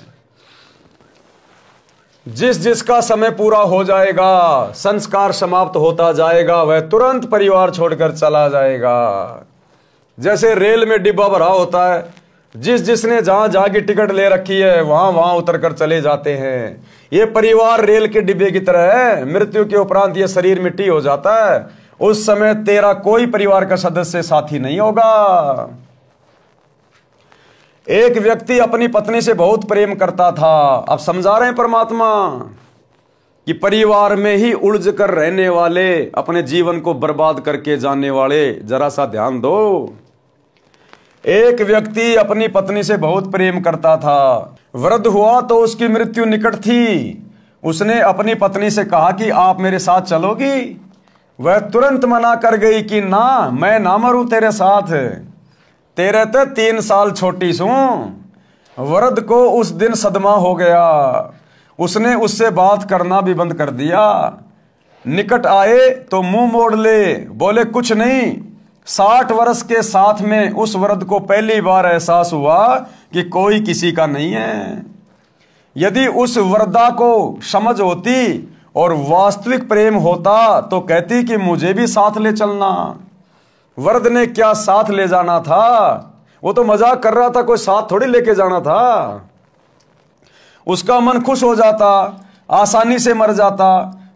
Speaker 1: जिस जिसका समय पूरा हो जाएगा, संस्कार समाप्त होता जाएगा, वह तुरंत परिवार छोड़कर चला जाएगा। जैसे रेल में डिब्बा भरा होता है, जिस जिसने जहां जहां की टिकट ले रखी है वहां वहां उतर कर चले जाते हैं। ये परिवार रेल के डिब्बे की तरह है। मृत्यु के उपरांत ये शरीर मिट्टी हो जाता है, उस समय तेरा कोई परिवार का सदस्य साथी नहीं होगा। एक व्यक्ति अपनी पत्नी से बहुत प्रेम करता था। अब समझा रहे हैं परमात्मा कि परिवार में ही उलझ कर रहने वाले, अपने जीवन को बर्बाद करके जाने वाले, जरा सा ध्यान दो। एक व्यक्ति अपनी पत्नी से बहुत प्रेम करता था। वृद्ध हुआ तो उसकी मृत्यु निकट थी। उसने अपनी पत्नी से कहा कि आप मेरे साथ चलोगी? वह तुरंत मना कर गई कि ना, मैं ना मरूं तेरे साथ, तेरे तो 3 साल छोटी सूं। वृद्ध को उस दिन सदमा हो गया। उसने उससे बात करना भी बंद कर दिया। निकट आए तो मुंह मोड़ ले, बोले कुछ नहीं। 60 वर्ष के साथ में उस वृद्ध को पहली बार एहसास हुआ कि कोई किसी का नहीं है। यदि उस वृद्धा को समझ होती और वास्तविक प्रेम होता तो कहती कि मुझे भी साथ ले चलना। वृद्ध ने क्या साथ ले जाना था, वो तो मजाक कर रहा था, कोई साथ थोड़ी लेके जाना था। उसका मन खुश हो जाता, आसानी से मर जाता।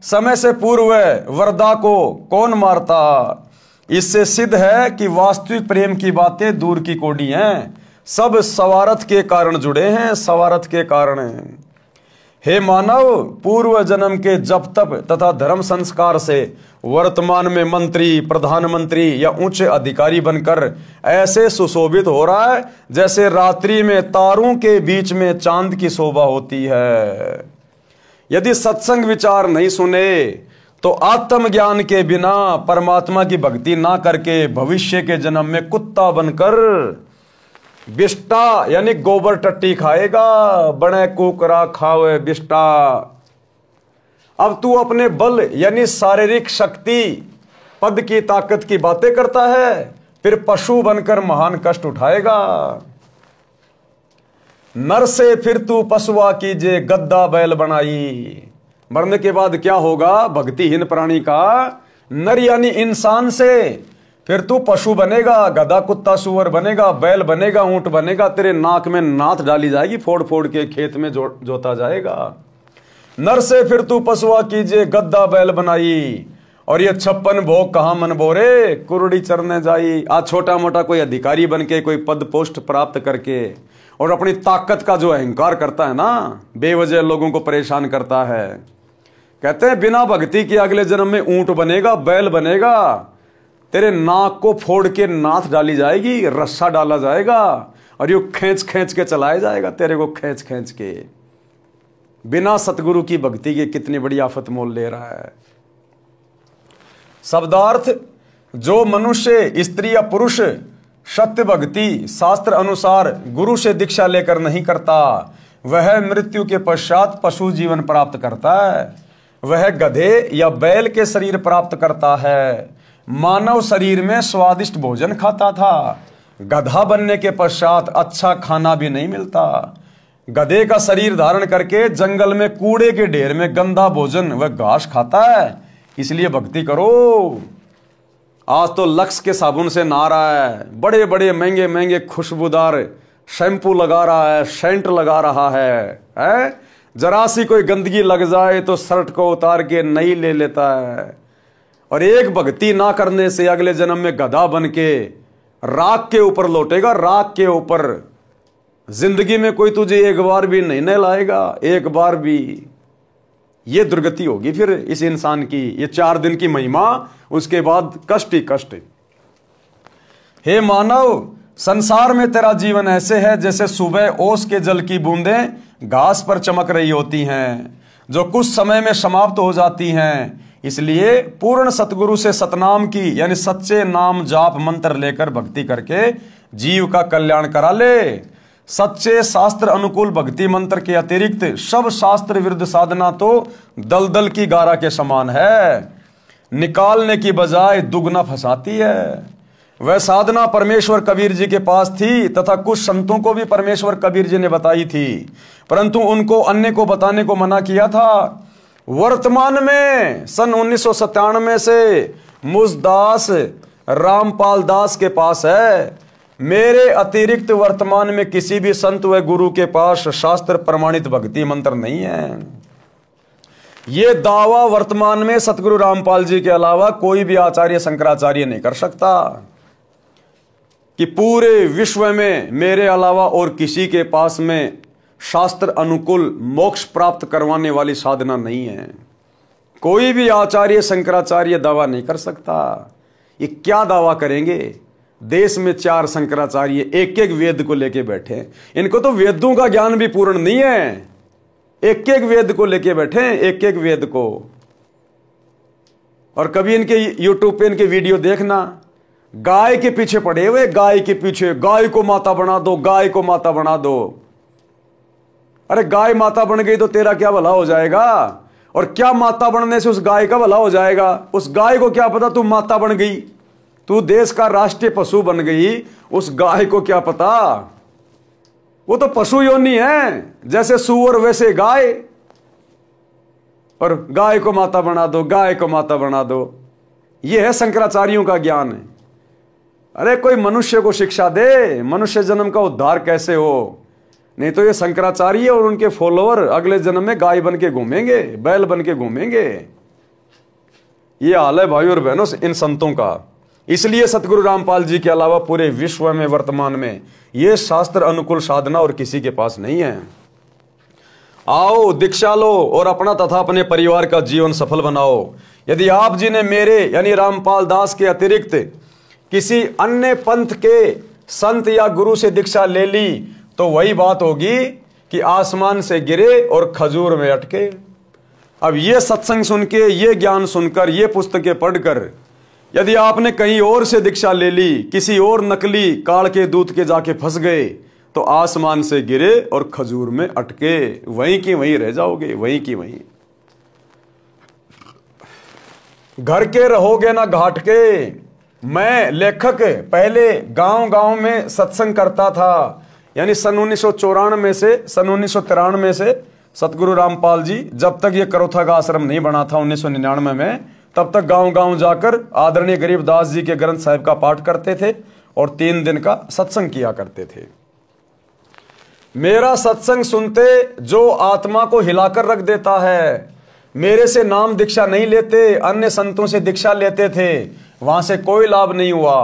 Speaker 1: समय से पूर्व वृद्धा को कौन मारता? इससे सिद्ध है कि वास्तविक प्रेम की बातें दूर की कोडी हैं। सब स्वार्थ के कारण जुड़े हैं, स्वार्थ के कारण। हे मानव, पूर्व जन्म के जप तप तथा धर्म संस्कार से वर्तमान में मंत्री, प्रधानमंत्री या उच्च अधिकारी बनकर ऐसे सुशोभित हो रहा है जैसे रात्रि में तारों के बीच में चांद की शोभा होती है। यदि सत्संग विचार नहीं सुने तो आत्मज्ञान के बिना परमात्मा की भक्ति ना करके भविष्य के जन्म में कुत्ता बनकर बिष्टा यानी गोबर टट्टी खाएगा। बड़े कुकरा खावे बिष्टा। अब तू अपने बल यानी शारीरिक शक्ति, पद की ताकत की बातें करता है, फिर पशु बनकर महान कष्ट उठाएगा। नर से फिर तू पशुआ कीजे, गद्दा बैल बनाई। मरने के बाद क्या होगा? भक्तिहीन प्राणी का नर यानी इंसान से फिर तू पशु बनेगा, गधा कुत्ता सुअर बनेगा, बैल बनेगा, ऊंट बनेगा। तेरे नाक में नाथ डाली जाएगी, फोड़ फोड़ के खेत में जोता जाएगा। नर से फिर तू पशुआ कीजिए, गद्दा बैल बनाई। और ये 56 भोग कहां मन बोरे, कुरड़ी चरने जाई। आज छोटा मोटा कोई अधिकारी बन के, कोई पद पोस्ट प्राप्त करके और अपनी ताकत का जो अहंकार करता है ना, बेवजह लोगों को परेशान करता है। कहते हैं बिना भक्ति के अगले जन्म में ऊंट बनेगा, बैल बनेगा। तेरे नाक को फोड़ के नाथ डाली जाएगी, रस्सा डाला जाएगा और यू खींच खींच के चलाया जाएगा तेरे को, खींच खींच के। बिना सतगुरु की भक्ति के कितनी बड़ी आफत मोल ले रहा है। शब्दार्थ, जो मनुष्य स्त्री या पुरुष सत्य भक्ति शास्त्र अनुसार गुरु से दीक्षा लेकर नहीं करता, वह मृत्यु के पश्चात पशु जीवन प्राप्त करता है। वह गधे या बैल के शरीर प्राप्त करता है। मानव शरीर में स्वादिष्ट भोजन खाता था। गधा बनने के पश्चात अच्छा खाना भी नहीं मिलता। गधे का शरीर धारण करके जंगल में कूड़े के ढेर में गंदा भोजन व घास खाता है। इसलिए भक्ति करो। आज तो लक्स के साबुन से नहा रहा है, बड़े बड़े महंगे महंगे खुशबूदार शैम्पू लगा रहा है, सेंट लगा रहा है? जरा सी कोई गंदगी लग जाए तो शर्ट को उतार के नई ले लेता है। और एक भक्ति ना करने से अगले जन्म में गधा बन के राख के ऊपर लौटेगा, राख के ऊपर। जिंदगी में कोई तुझे एक बार भी नहीं नहलाएगा, एक बार भी। ये दुर्गति होगी फिर इस इंसान की। ये 4 दिन की महिमा, उसके बाद कष्ट ही कष्ट। हे मानव, संसार में तेरा जीवन ऐसे है जैसे सुबह ओस के जल की बूंदें घास पर चमक रही होती हैं, जो कुछ समय में समाप्त हो जाती हैं। इसलिए पूर्ण सतगुरु से सतनाम की यानी सच्चे नाम जाप मंत्र लेकर भक्ति करके जीव का कल्याण करा ले। सच्चे शास्त्र अनुकूल भक्ति मंत्र के अतिरिक्त सब शास्त्र विरुद्ध साधना तो दलदल की गारा के समान है, निकालने की बजाय दुगना फंसाती है। वह साधना परमेश्वर कबीर जी के पास थी तथा कुछ संतों को भी परमेश्वर कबीर जी ने बताई थी, परंतु उनको अन्य को बताने को मना किया था। वर्तमान में सन 1997 से मुझदास रामपाल दास के पास है। मेरे अतिरिक्त वर्तमान में किसी भी संत व गुरु के पास शास्त्र प्रमाणित भक्ति मंत्र नहीं है। यह दावा वर्तमान में सतगुरु रामपाल जी के अलावा कोई भी आचार्य शंकराचार्य नहीं कर सकता कि पूरे विश्व में मेरे अलावा और किसी के पास में शास्त्र अनुकूल मोक्ष प्राप्त करवाने वाली साधना नहीं है। कोई भी आचार्य शंकराचार्य दावा नहीं कर सकता। ये क्या दावा करेंगे? देश में 4 शंकराचार्य एक एक वेद को लेके बैठे, इनको तो वेदों का ज्ञान भी पूर्ण नहीं है। एक एक वेद को लेके बैठे, एक एक वेद को। और कभी इनके यूट्यूब पे इनके वीडियो देखना, गाय के पीछे पड़े हुए, गाय के पीछे, गाय को माता बना दो, गाय को माता बना दो। अरे गाय माता बन गई तो तेरा क्या भला हो जाएगा? और क्या माता बनने से उस गाय का भला हो जाएगा? उस गाय को क्या पता तू माता बन गई, तू देश का राष्ट्रीय पशु बन गई, उस गाय को क्या पता? वो तो पशु योनि है, जैसे सुअर वैसे गाय। और गाय को माता बना दो, गाय को माता बना दो, ये है शंकराचार्यों का ज्ञान। अरे कोई मनुष्य को शिक्षा दे, मनुष्य जन्म का उद्धार कैसे हो। नहीं तो ये शंकराचार्य और उनके फॉलोअर अगले जन्म में गाय बन के घूमेंगे, बैल बन के घूमेंगे। ये हाल है भाई और बहनों इन संतों का। इसलिए सतगुरु रामपाल जी के अलावा पूरे विश्व में वर्तमान में ये शास्त्र अनुकूल साधना और किसी के पास नहीं है। आओ दीक्षा लो और अपना तथा अपने परिवार का जीवन सफल बनाओ। यदि आप जी ने मेरे यानी रामपाल दास के अतिरिक्त किसी अन्य पंथ के संत या गुरु से दीक्षा ले ली तो वही बात होगी कि आसमान से गिरे और खजूर में अटके। अब ये सत्संग सुन के, ये ज्ञान सुनकर, ये पुस्तकें पढ़कर यदि आपने कहीं और से दीक्षा ले ली, किसी और नकली काल के दूत के जाके फंस गए तो आसमान से गिरे और खजूर में अटके, वहीं की वहीं रह जाओगे, वहीं की वहीं। घर के रहोगे ना घाट के। मैं लेखक पहले गांव-गांव में सत्संग करता था, यानी सन 1994 से सन 1993 से सतगुरु रामपाल जी जब तक ये करोथा का आश्रम नहीं बना था 1999 में, तब तक गांव-गांव जाकर आदरणीय गरीबदास जी के ग्रंथ साहिब का पाठ करते थे और 3 दिन का सत्संग किया करते थे। मेरा सत्संग सुनते जो आत्मा को हिलाकर रख देता है, मेरे से नाम दीक्षा नहीं लेते, अन्य संतों से दीक्षा लेते थे, वहां से कोई लाभ नहीं हुआ।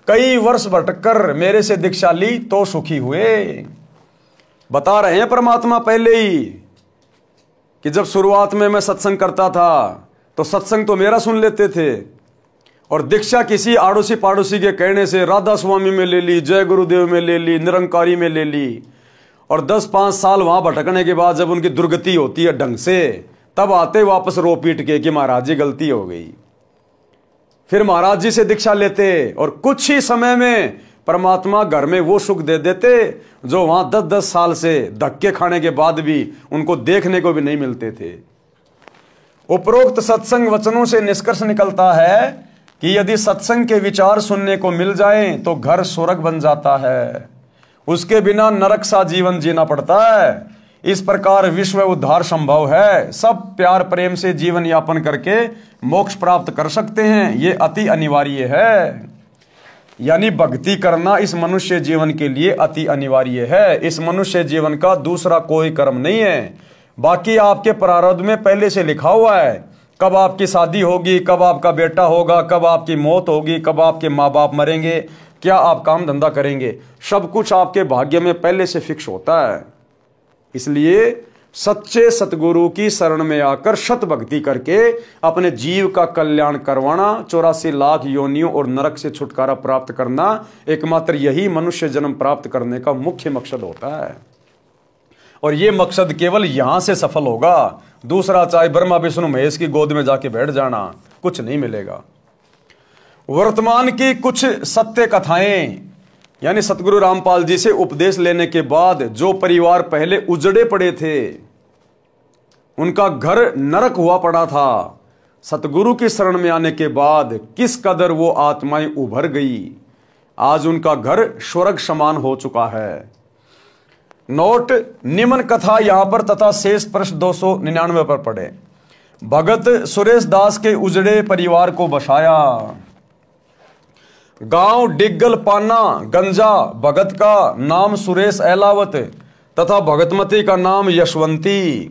Speaker 1: कई वर्ष भटककर मेरे से दीक्षा ली तो सुखी हुए। बता रहे हैं परमात्मा पहले ही कि जब शुरुआत में मैं सत्संग करता था तो सत्संग तो मेरा सुन लेते थे और दीक्षा किसी आड़ोसी पाड़ोसी के कहने से राधा स्वामी में ले ली, जय गुरुदेव में ले ली, निरंकारी में ले ली। और 10-5 साल वहां भटकने के बाद जब उनकी दुर्गति होती है ढंग से, तब आते वापस रो पीट के कि महाराज जी गलती हो गई। फिर महाराज जी से दीक्षा लेते और कुछ ही समय में परमात्मा घर में वो सुख दे देते जो वहां 10-10 साल से धक्के खाने के बाद भी उनको देखने को भी नहीं मिलते थे। उपरोक्त सत्संग वचनों से निष्कर्ष निकलता है कि यदि सत्संग के विचार सुनने को मिल जाएं तो घर स्वर्ग बन जाता है, उसके बिना नरक सा जीवन जीना पड़ता है। इस प्रकार विश्व उद्धार संभव है। सब प्यार प्रेम से जीवन यापन करके मोक्ष प्राप्त कर सकते हैं, ये अति अनिवार्य है। यानी भक्ति करना इस मनुष्य जीवन के लिए अति अनिवार्य है। इस मनुष्य जीवन का दूसरा कोई कर्म नहीं है। बाकी आपके प्रारब्ध में पहले से लिखा हुआ है, कब आपकी शादी होगी, कब आपका बेटा होगा, कब आपकी मौत होगी, कब आपके माँ बाप मरेंगे, क्या आप काम धंधा करेंगे, सब कुछ आपके भाग्य में पहले से फिक्स होता है। इसलिए सच्चे सतगुरु की शरण में आकर शत भक्ति करके अपने जीव का कल्याण करवाना, 84 लाख योनियों और नरक से छुटकारा प्राप्त करना, एकमात्र यही मनुष्य जन्म प्राप्त करने का मुख्य मकसद होता है। और ये मकसद केवल यहां से सफल होगा, दूसरा चाहे ब्रह्मा विष्णु महेश की गोद में जाके बैठ जाना, कुछ नहीं मिलेगा। वर्तमान की कुछ सत्य कथाएं, यानी सतगुरु रामपाल जी से उपदेश लेने के बाद जो परिवार पहले उजड़े पड़े थे, उनका घर नरक हुआ पड़ा था, सतगुरु की शरण में आने के बाद किस कदर वो आत्माएं उभर गई, आज उनका घर स्वर्ग समान हो चुका है। नोट, निम्न कथा यहां पर तथा शेष पृष्ठ 299 पर पढ़े। भगत सुरेश दास के उजड़े परिवार को बसाया। गांव डिग्गल पाना गंजा, भगत का नाम सुरेश एलावत तथा भगतमती का नाम यशवंती।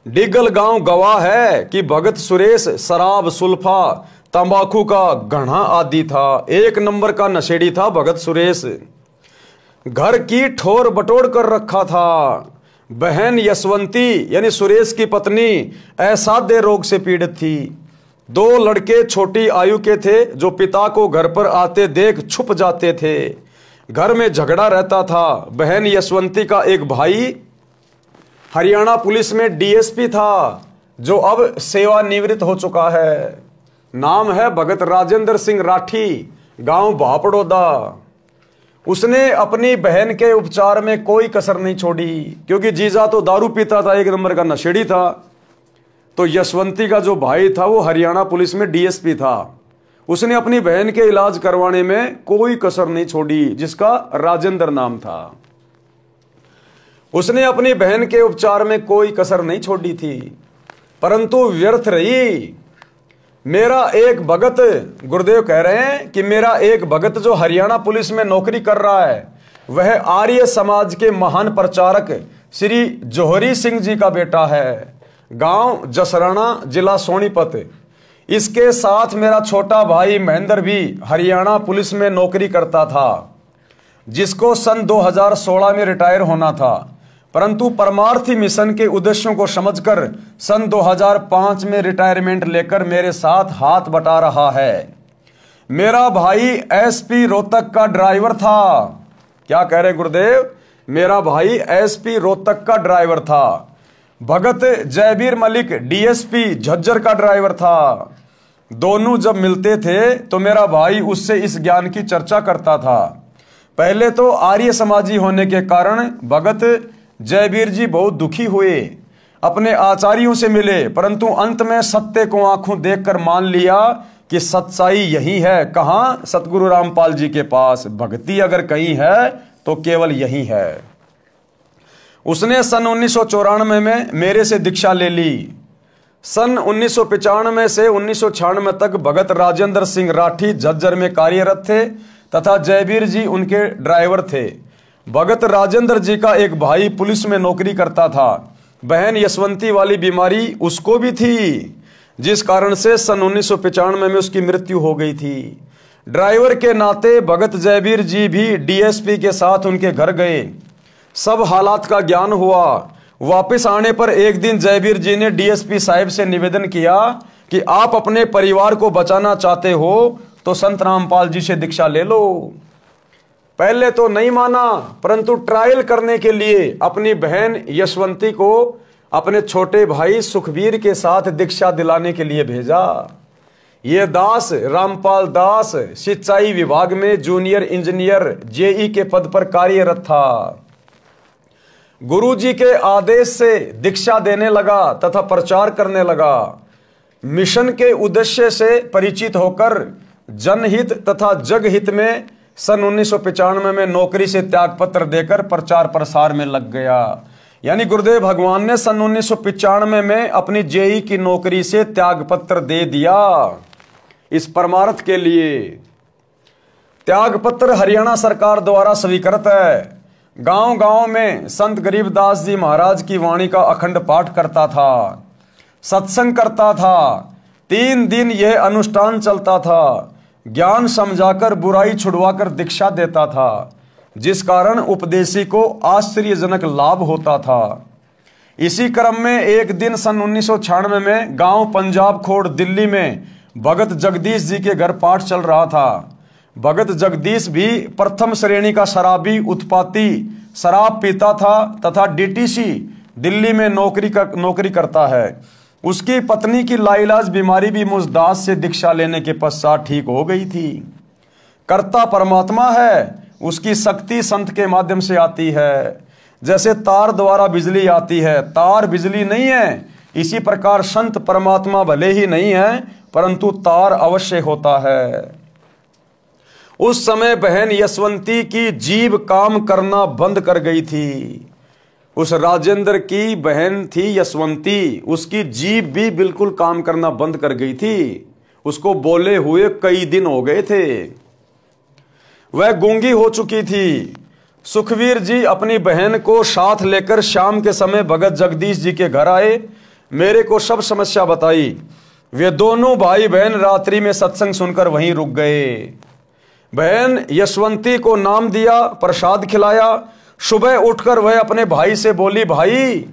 Speaker 1: डिग्गल गांव गवाह है कि भगत सुरेश शराब, सुल्फा, तंबाकू का घड़ा आदि था, एक नंबर का नशेड़ी था भगत सुरेश। घर की ठोर बटोर कर रखा था। बहन यशवंती यानी सुरेश की पत्नी असाध्य रोग से पीड़ित थी। 2 लड़के छोटी आयु के थे जो पिता को घर पर आते देख छुप जाते थे। घर में झगड़ा रहता था। बहन यशवंती का एक भाई हरियाणा पुलिस में डीएसपी था, जो अब सेवानिवृत्त हो चुका है। नाम है भगत राजेंद्र सिंह राठी, गांव भापड़ोदा। उसने अपनी बहन के उपचार में कोई कसर नहीं छोड़ी, क्योंकि जीजा तो दारू पीता था, एक नंबर का नशेड़ी था। तो यशवंती का जो भाई था वो हरियाणा पुलिस में डीएसपी था। उसने अपनी बहन के इलाज करवाने में कोई कसर नहीं छोड़ी, जिसका राजेंद्र नाम था। उसने अपनी बहन के उपचार में कोई कसर नहीं छोड़ी थी, परंतु व्यर्थ रही। मेरा एक भगत, गुरुदेव कह रहे हैं कि मेरा एक भगत जो हरियाणा पुलिस में नौकरी कर रहा है, वह आर्य समाज के महान प्रचारक श्री जौहरी सिंह जी का बेटा है। गांव जसराना, जिला सोनीपत। इसके साथ मेरा छोटा भाई महेंद्र भी हरियाणा पुलिस में नौकरी करता था, जिसको सन 2016 में रिटायर होना था, परंतु परमार्थी मिशन के उद्देश्यों को समझकर सन 2005 में रिटायरमेंट लेकर मेरे साथ हाथ बटा रहा है। मेरा भाई एसपी रोहतक का ड्राइवर था। क्या कह रहे गुरुदेव? मेरा भाई एसपी रोहतक का ड्राइवर था। भगत जयबीर मलिक डीएसपी झज्जर का ड्राइवर था। दोनों जब मिलते थे तो मेरा भाई उससे इस ज्ञान की चर्चा करता था। पहले तो आर्य समाजी होने के कारण भगत जयबीर जी बहुत दुखी हुए, अपने आचार्यों से मिले, परंतु अंत में सत्य को आंखों देखकर मान लिया कि सच्चाई यही है। कहां? सतगुरु रामपाल जी के पास। भक्ति अगर कहीं है तो केवल यही है। उसने सन 1994 में मेरे से दीक्षा ले ली। सन 1995 से 1996 तक भगत राजेंद्र सिंह राठी झज्जर में कार्यरत थे तथा जयबीर जी उनके ड्राइवर थे। भगत राजेंद्र जी का एक भाई पुलिस में नौकरी करता था। बहन यशवंती वाली बीमारी उसको भी थी, जिस कारण से सन 1995 में उसकी मृत्यु हो गई थी। ड्राइवर के नाते भगत जयबीर जी भी डीएसपी के साथ उनके घर गए। सब हालात का ज्ञान हुआ। वापस आने पर एक दिन जयबीर जी ने डीएसपी साहब से निवेदन किया कि आप अपने परिवार को बचाना चाहते हो तो संत रामपाल जी से दीक्षा ले लो। पहले तो नहीं माना, परंतु ट्रायल करने के लिए अपनी बहन यशवंती को अपने छोटे भाई सुखबीर के साथ दीक्षा दिलाने के लिए भेजा। ये दास रामपाल दास सिंचाई विभाग में जूनियर इंजीनियर जेई के पद पर कार्यरत था। गुरुजी के आदेश से दीक्षा देने लगा तथा प्रचार करने लगा। मिशन के उद्देश्य से परिचित होकर जनहित तथा जगहित में सन 1995 में नौकरी से त्यागपत्र देकर प्रचार प्रसार में लग गया। यानी गुरुदेव भगवान ने सन 1995 में अपनी जेई की नौकरी से त्यागपत्र दे दिया इस परमार्थ के लिए। त्यागपत्र हरियाणा सरकार द्वारा स्वीकृत है। गांव गांव में संत गरीबदास जी महाराज की वाणी का अखंड पाठ करता था, सत्संग करता था। 3 दिन यह अनुष्ठान चलता था। ज्ञान समझाकर बुराई छुड़वाकर दीक्षा देता था, जिस कारण उपदेशी को आश्चर्यजनक लाभ होता था। इसी क्रम में एक दिन सन 1996 में गांव पंजाब खोड़ दिल्ली में भगत जगदीश जी के घर पाठ चल रहा था। भगत जगदीश भी प्रथम श्रेणी का शराबी उत्पाती शराब पीता था तथा डीटीसी दिल्ली में नौकरी करता है। उसकी पत्नी की लाइलाज बीमारी भी मुजदास से दीक्षा लेने के पश्चात ठीक हो गई थी। कर्ता परमात्मा है, उसकी शक्ति संत के माध्यम से आती है। जैसे तार द्वारा बिजली आती है, तार बिजली नहीं है, इसी प्रकार संत परमात्मा भले ही नहीं है परंतु तार अवश्य होता है। उस समय बहन यशवंती की जीभ काम करना बंद कर गई थी। उस राजेंद्र की बहन थी यशवंती, उसकी जीभ भी बिल्कुल काम करना बंद कर गई थी। उसको बोले हुए कई दिन हो गए थे। वह गूंगी हो चुकी थी। सुखवीर जी अपनी बहन को साथ लेकर शाम के समय भगत जगदीश जी के घर आए। मेरे को सब समस्या बताई। वे दोनों भाई बहन रात्रि में सत्संग सुनकर वहीं रुक गए। बहन यशवंती को नाम दिया, प्रसाद खिलाया। सुबह उठकर वह अपने भाई से बोली, भाई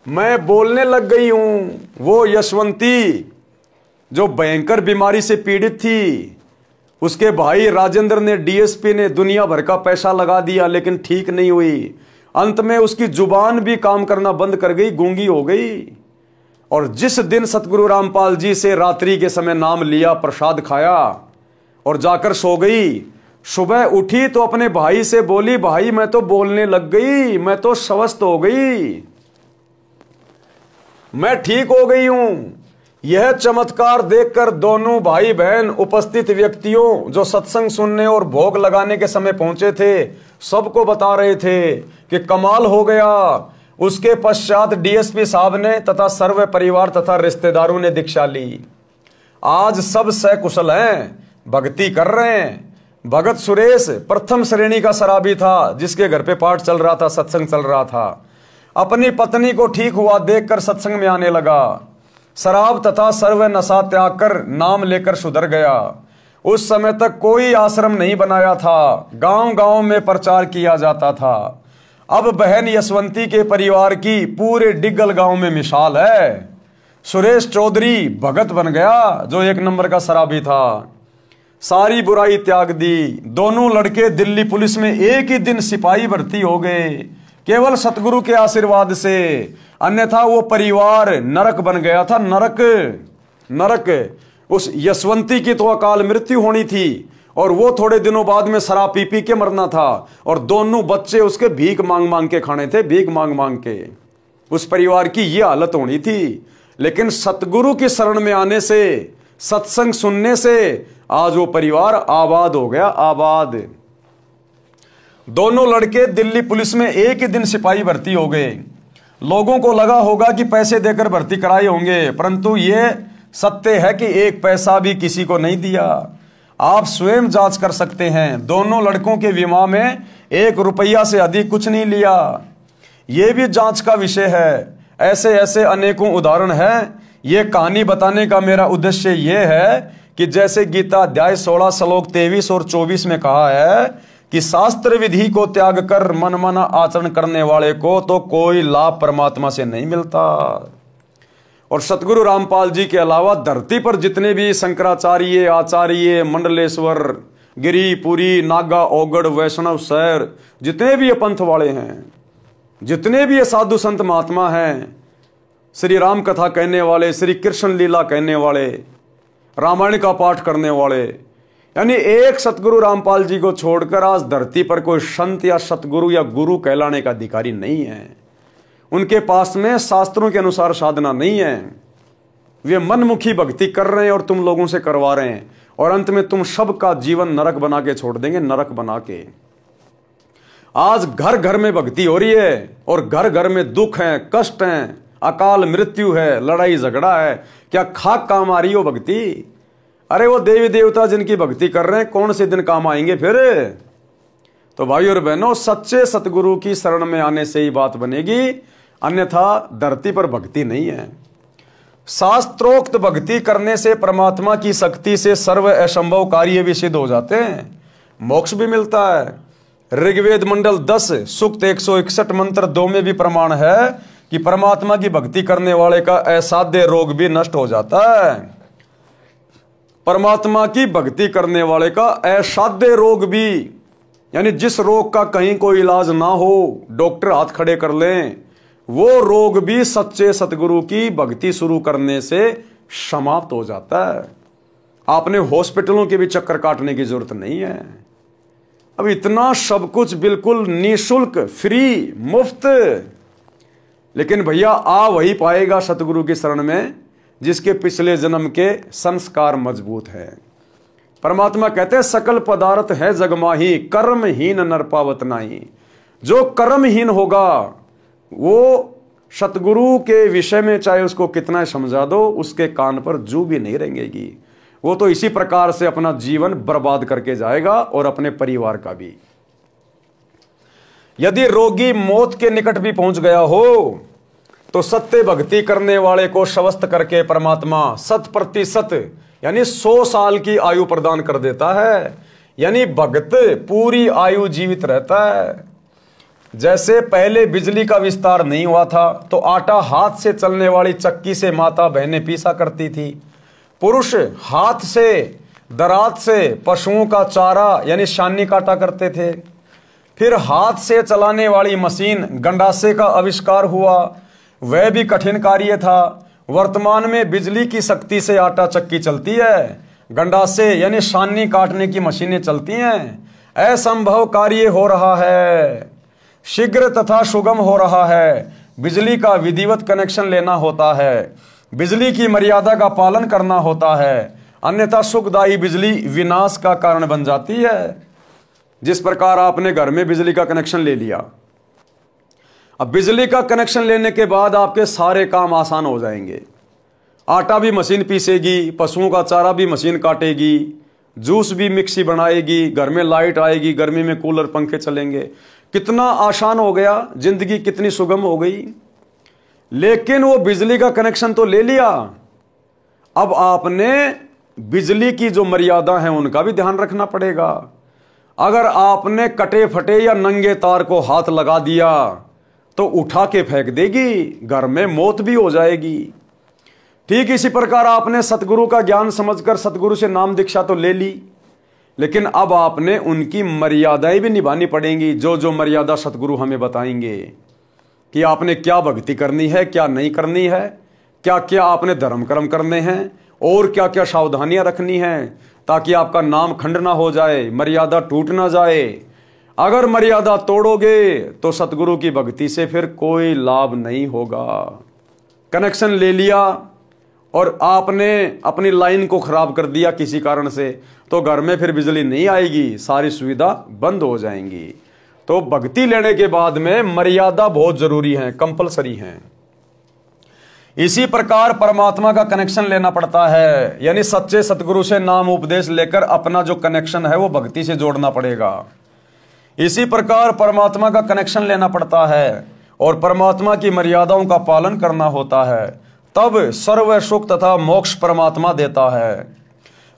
Speaker 1: मैं बोलने लग गई हूं। वो यशवंती जो भयंकर बीमारी से पीड़ित थी, उसके भाई राजेंद्र ने, डीएसपी ने दुनिया भर का पैसा लगा दिया लेकिन ठीक नहीं हुई। अंत में उसकी जुबान भी काम करना बंद कर गई, गूंगी हो गई। और जिस दिन सतगुरु रामपाल जी से रात्रि के समय नाम लिया, प्रसाद खाया और जाकर सो गई, सुबह उठी तो अपने भाई से बोली, भाई मैं तो बोलने लग गई, मैं तो स्वस्थ हो गई, मैं ठीक हो गई हूं। यह चमत्कार देखकर दोनों भाई बहन उपस्थित व्यक्तियों जो सत्संग सुनने और भोग लगाने के समय पहुंचे थे, सबको बता रहे थे कि कमाल हो गया। उसके पश्चात डीएसपी साहब ने तथा सर्व परिवार तथा रिश्तेदारों ने दीक्षा ली। आज सब सकुशल हैं, भक्ति कर रहे हैं। भगत सुरेश प्रथम श्रेणी का शराबी था, जिसके घर पे पाठ चल रहा था, सत्संग चल रहा था। अपनी पत्नी को ठीक हुआ देखकर सत्संग में आने लगा। शराब तथा सर्व नशा त्याग कर नाम लेकर सुधर गया। उस समय तक कोई आश्रम नहीं बनाया था, गांव गांव में प्रचार किया जाता था। अब बहन यशवंती के परिवार की पूरे डिग्गल गांव में मिसाल है। सुरेश चौधरी भगत बन गया, जो एक नंबर का शराबी था। सारी बुराई त्याग दी। दोनों लड़के दिल्ली पुलिस में एक ही दिन सिपाही भर्ती हो गए, केवल सतगुरु के आशीर्वाद से। अन्यथा वो परिवार नरक बन गया था, नरक। उस यशवंती की तो अकाल मृत्यु होनी थी और वो थोड़े दिनों बाद में शराब पी के मरना था। और दोनों बच्चे उसके भीख मांग मांग के खाने थे, भीख मांग मांग के। उस परिवार की ये हालत होनी थी। लेकिन सतगुरु की शरण में आने से, सत्संग सुनने से आज वो परिवार आबाद हो गया, आबाद। दोनों लड़के दिल्ली पुलिस में एक ही दिन सिपाही भर्ती हो गए। लोगों को लगा होगा कि पैसे देकर भर्ती कराए होंगे, परंतु ये सत्य है कि एक पैसा भी किसी को नहीं दिया। आप स्वयं जांच कर सकते हैं। दोनों लड़कों के विवाह में 1 रुपया से अधिक कुछ नहीं लिया। यह भी जांच का विषय है। ऐसे ऐसे अनेकों उदाहरण हैं। ये कहानी बताने का मेरा उद्देश्य यह है कि जैसे गीता अध्याय 16 श्लोक 23 और 24 में कहा है कि शास्त्र विधि को त्याग कर मनमाना आचरण करने वाले को तो कोई लाभ परमात्मा से नहीं मिलता। और सतगुरु रामपाल जी के अलावा धरती पर जितने भी शंकराचार्य, आचार्य, मंडलेश्वर, गिरी, पुरी, नागा, ओगड़, वैष्णव, शैर, जितने भी ये पंथ वाले हैं, जितने भी ये साधु संत महात्मा हैं, श्री राम कथा कहने वाले, श्री कृष्ण लीला कहने वाले, रामायण का पाठ करने वाले, यानी एक सतगुरु रामपाल जी को छोड़कर आज धरती पर कोई संत या सतगुरु या गुरु कहलाने का अधिकारी नहीं है। उनके पास में शास्त्रों के अनुसार साधना नहीं है। वे मनमुखी भक्ति कर रहे हैं और तुम लोगों से करवा रहे हैं, और अंत में तुम सबका जीवन नरक बना के छोड़ देंगे, नरक बना के। आज घर घर में भक्ति हो रही है और घर घर में दुख है, कष्ट है, अकाल मृत्यु है, लड़ाई झगड़ा है। क्या खाक काम आ रही हो भक्ति? अरे वो देवी देवता जिनकी भक्ति कर रहे हैं, कौन से दिन काम आएंगे फिर? तो भाई और बहनों, सच्चे सतगुरु की शरण में आने से ही बात बनेगी, अन्यथा धरती पर भक्ति नहीं है। शास्त्रोक्त भक्ति करने से परमात्मा की शक्ति से सर्व असंभव कार्य भी सिद्ध हो जाते हैं, मोक्ष भी मिलता है। ऋग्वेद मंडल 10 सूक्त 161 मंत्र 2 में भी प्रमाण है कि परमात्मा की भक्ति करने वाले का असाध्य रोग भी नष्ट हो जाता है। परमात्मा की भक्ति करने वाले का असाध्य रोग भी, यानी जिस रोग का कहीं कोई इलाज ना हो, डॉक्टर हाथ खड़े कर लें, वो रोग भी सच्चे सतगुरु की भक्ति शुरू करने से समाप्त हो जाता है। आपने हॉस्पिटलों के भी चक्कर काटने की जरूरत नहीं है। अब इतना सब कुछ बिल्कुल निःशुल्क, फ्री, मुफ्त। लेकिन भैया आ वही पाएगा सतगुरु की शरण में जिसके पिछले जन्म के संस्कार मजबूत है। परमात्मा कहते हैं सकल पदार्थ है जगमाही, कर्महीन नर पावत नाही। जो कर्महीन होगा वो सतगुरु के विषय में चाहे उसको कितना समझा दो, उसके कान पर जू भी नहीं रेंगेगी। वो तो इसी प्रकार से अपना जीवन बर्बाद करके जाएगा और अपने परिवार का भी। यदि रोगी मौत के निकट भी पहुंच गया हो तो सत्य भक्ति करने वाले को स्वस्थ करके परमात्मा 100% यानी 100 साल की आयु प्रदान कर देता है। यानी भक्त पूरी आयु जीवित रहता है। जैसे पहले बिजली का विस्तार नहीं हुआ था तो आटा हाथ से चलने वाली चक्की से माता बहनें पीसा करती थी। पुरुष हाथ से, दरात से पशुओं का चारा यानी शानी काटा करते थे। फिर हाथ से चलाने वाली मशीन गंडासे का आविष्कार हुआ, वह भी कठिन कार्य था। वर्तमान में बिजली की शक्ति से आटा चक्की चलती है, गंडासे यानी शानी काटने की मशीनें चलती हैं। असंभव कार्य हो रहा है, शीघ्र तथा सुगम हो रहा है। बिजली का विधिवत कनेक्शन लेना होता है, बिजली की मर्यादा का पालन करना होता है, अन्यथा सुखदायी बिजली विनाश का कारण बन जाती है। जिस प्रकार आपने घर में बिजली का कनेक्शन ले लिया, अब बिजली का कनेक्शन लेने के बाद आपके सारे काम आसान हो जाएंगे। आटा भी मशीन पीसेगी, पशुओं का चारा भी मशीन काटेगी, जूस भी मिक्सी बनाएगी, घर में लाइट आएगी, गर्मी में कूलर पंखे चलेंगे। कितना आसान हो गया, जिंदगी कितनी सुगम हो गई। लेकिन वो बिजली का कनेक्शन तो ले लिया, अब आपने बिजली की जो मर्यादा है उनका भी ध्यान रखना पड़ेगा। अगर आपने कटे फटे या नंगे तार को हाथ लगा दिया तो उठा के फेंक देगी, घर में मौत भी हो जाएगी। ठीक इसी प्रकार आपने सतगुरु का ज्ञान समझकर सतगुरु से नाम दीक्षा तो ले ली, लेकिन अब आपने उनकी मर्यादाएं भी निभानी पड़ेंगी। जो जो मर्यादा सतगुरु हमें बताएंगे कि आपने क्या भक्ति करनी है, क्या नहीं करनी है, क्या क्या आपने धर्म कर्म करने हैं और क्या क्या सावधानियां रखनी हैं, ताकि आपका नाम खंड ना हो जाए, मर्यादा टूट ना जाए। अगर मर्यादा तोड़ोगे तो सतगुरु की भक्ति से फिर कोई लाभ नहीं होगा। कनेक्शन ले लिया और आपने अपनी लाइन को खराब कर दिया किसी कारण से, तो घर में फिर बिजली नहीं आएगी, सारी सुविधा बंद हो जाएंगी। तो भक्ति लेने के बाद में मर्यादा बहुत जरूरी है, कंपलसरी है। इसी प्रकार परमात्मा का कनेक्शन लेना पड़ता है, यानी सच्चे सतगुरु से नाम उपदेश लेकर अपना जो कनेक्शन है वो भक्ति से जोड़ना पड़ेगा। इसी प्रकार परमात्मा का कनेक्शन लेना पड़ता है और परमात्मा की मर्यादाओं का पालन करना होता है, तब सर्व सुख तथा मोक्ष परमात्मा देता है।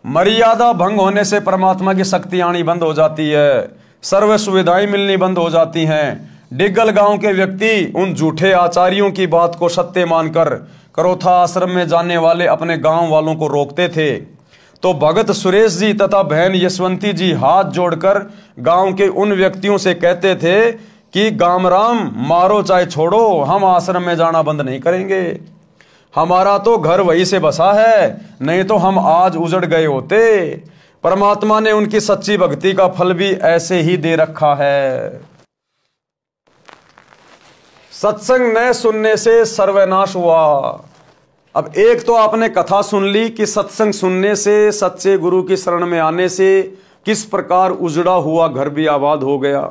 Speaker 1: मर्यादा भंग होने से परमात्मा की शक्ति आनी बंद हो जाती है, सर्व सुविधाएं मिलनी बंद हो जाती हैं। डिग्गल गांव के व्यक्ति उन झूठे आचार्यों की बात को सत्य मानकर करोथा आश्रम में जाने वाले अपने गांव वालों को रोकते थे। तो भगत सुरेश जी तथा बहन यशवंती जी हाथ जोड़कर गांव के उन व्यक्तियों से कहते थे कि गामराम मारो चाहे छोड़ो, हम आश्रम में जाना बंद नहीं करेंगे। हमारा तो घर वहीं से बसा है, नहीं तो हम आज उजड़ गए होते। परमात्मा ने उनकी सच्ची भक्ति का फल भी ऐसे ही दे रखा है। सत्संग न सुनने से सर्वनाश हुआ। अब एक तो आपने कथा सुन ली कि सत्संग सुनने से, सच्चे गुरु की शरण में आने से किस प्रकार उजड़ा हुआ घर भी आबाद हो गया,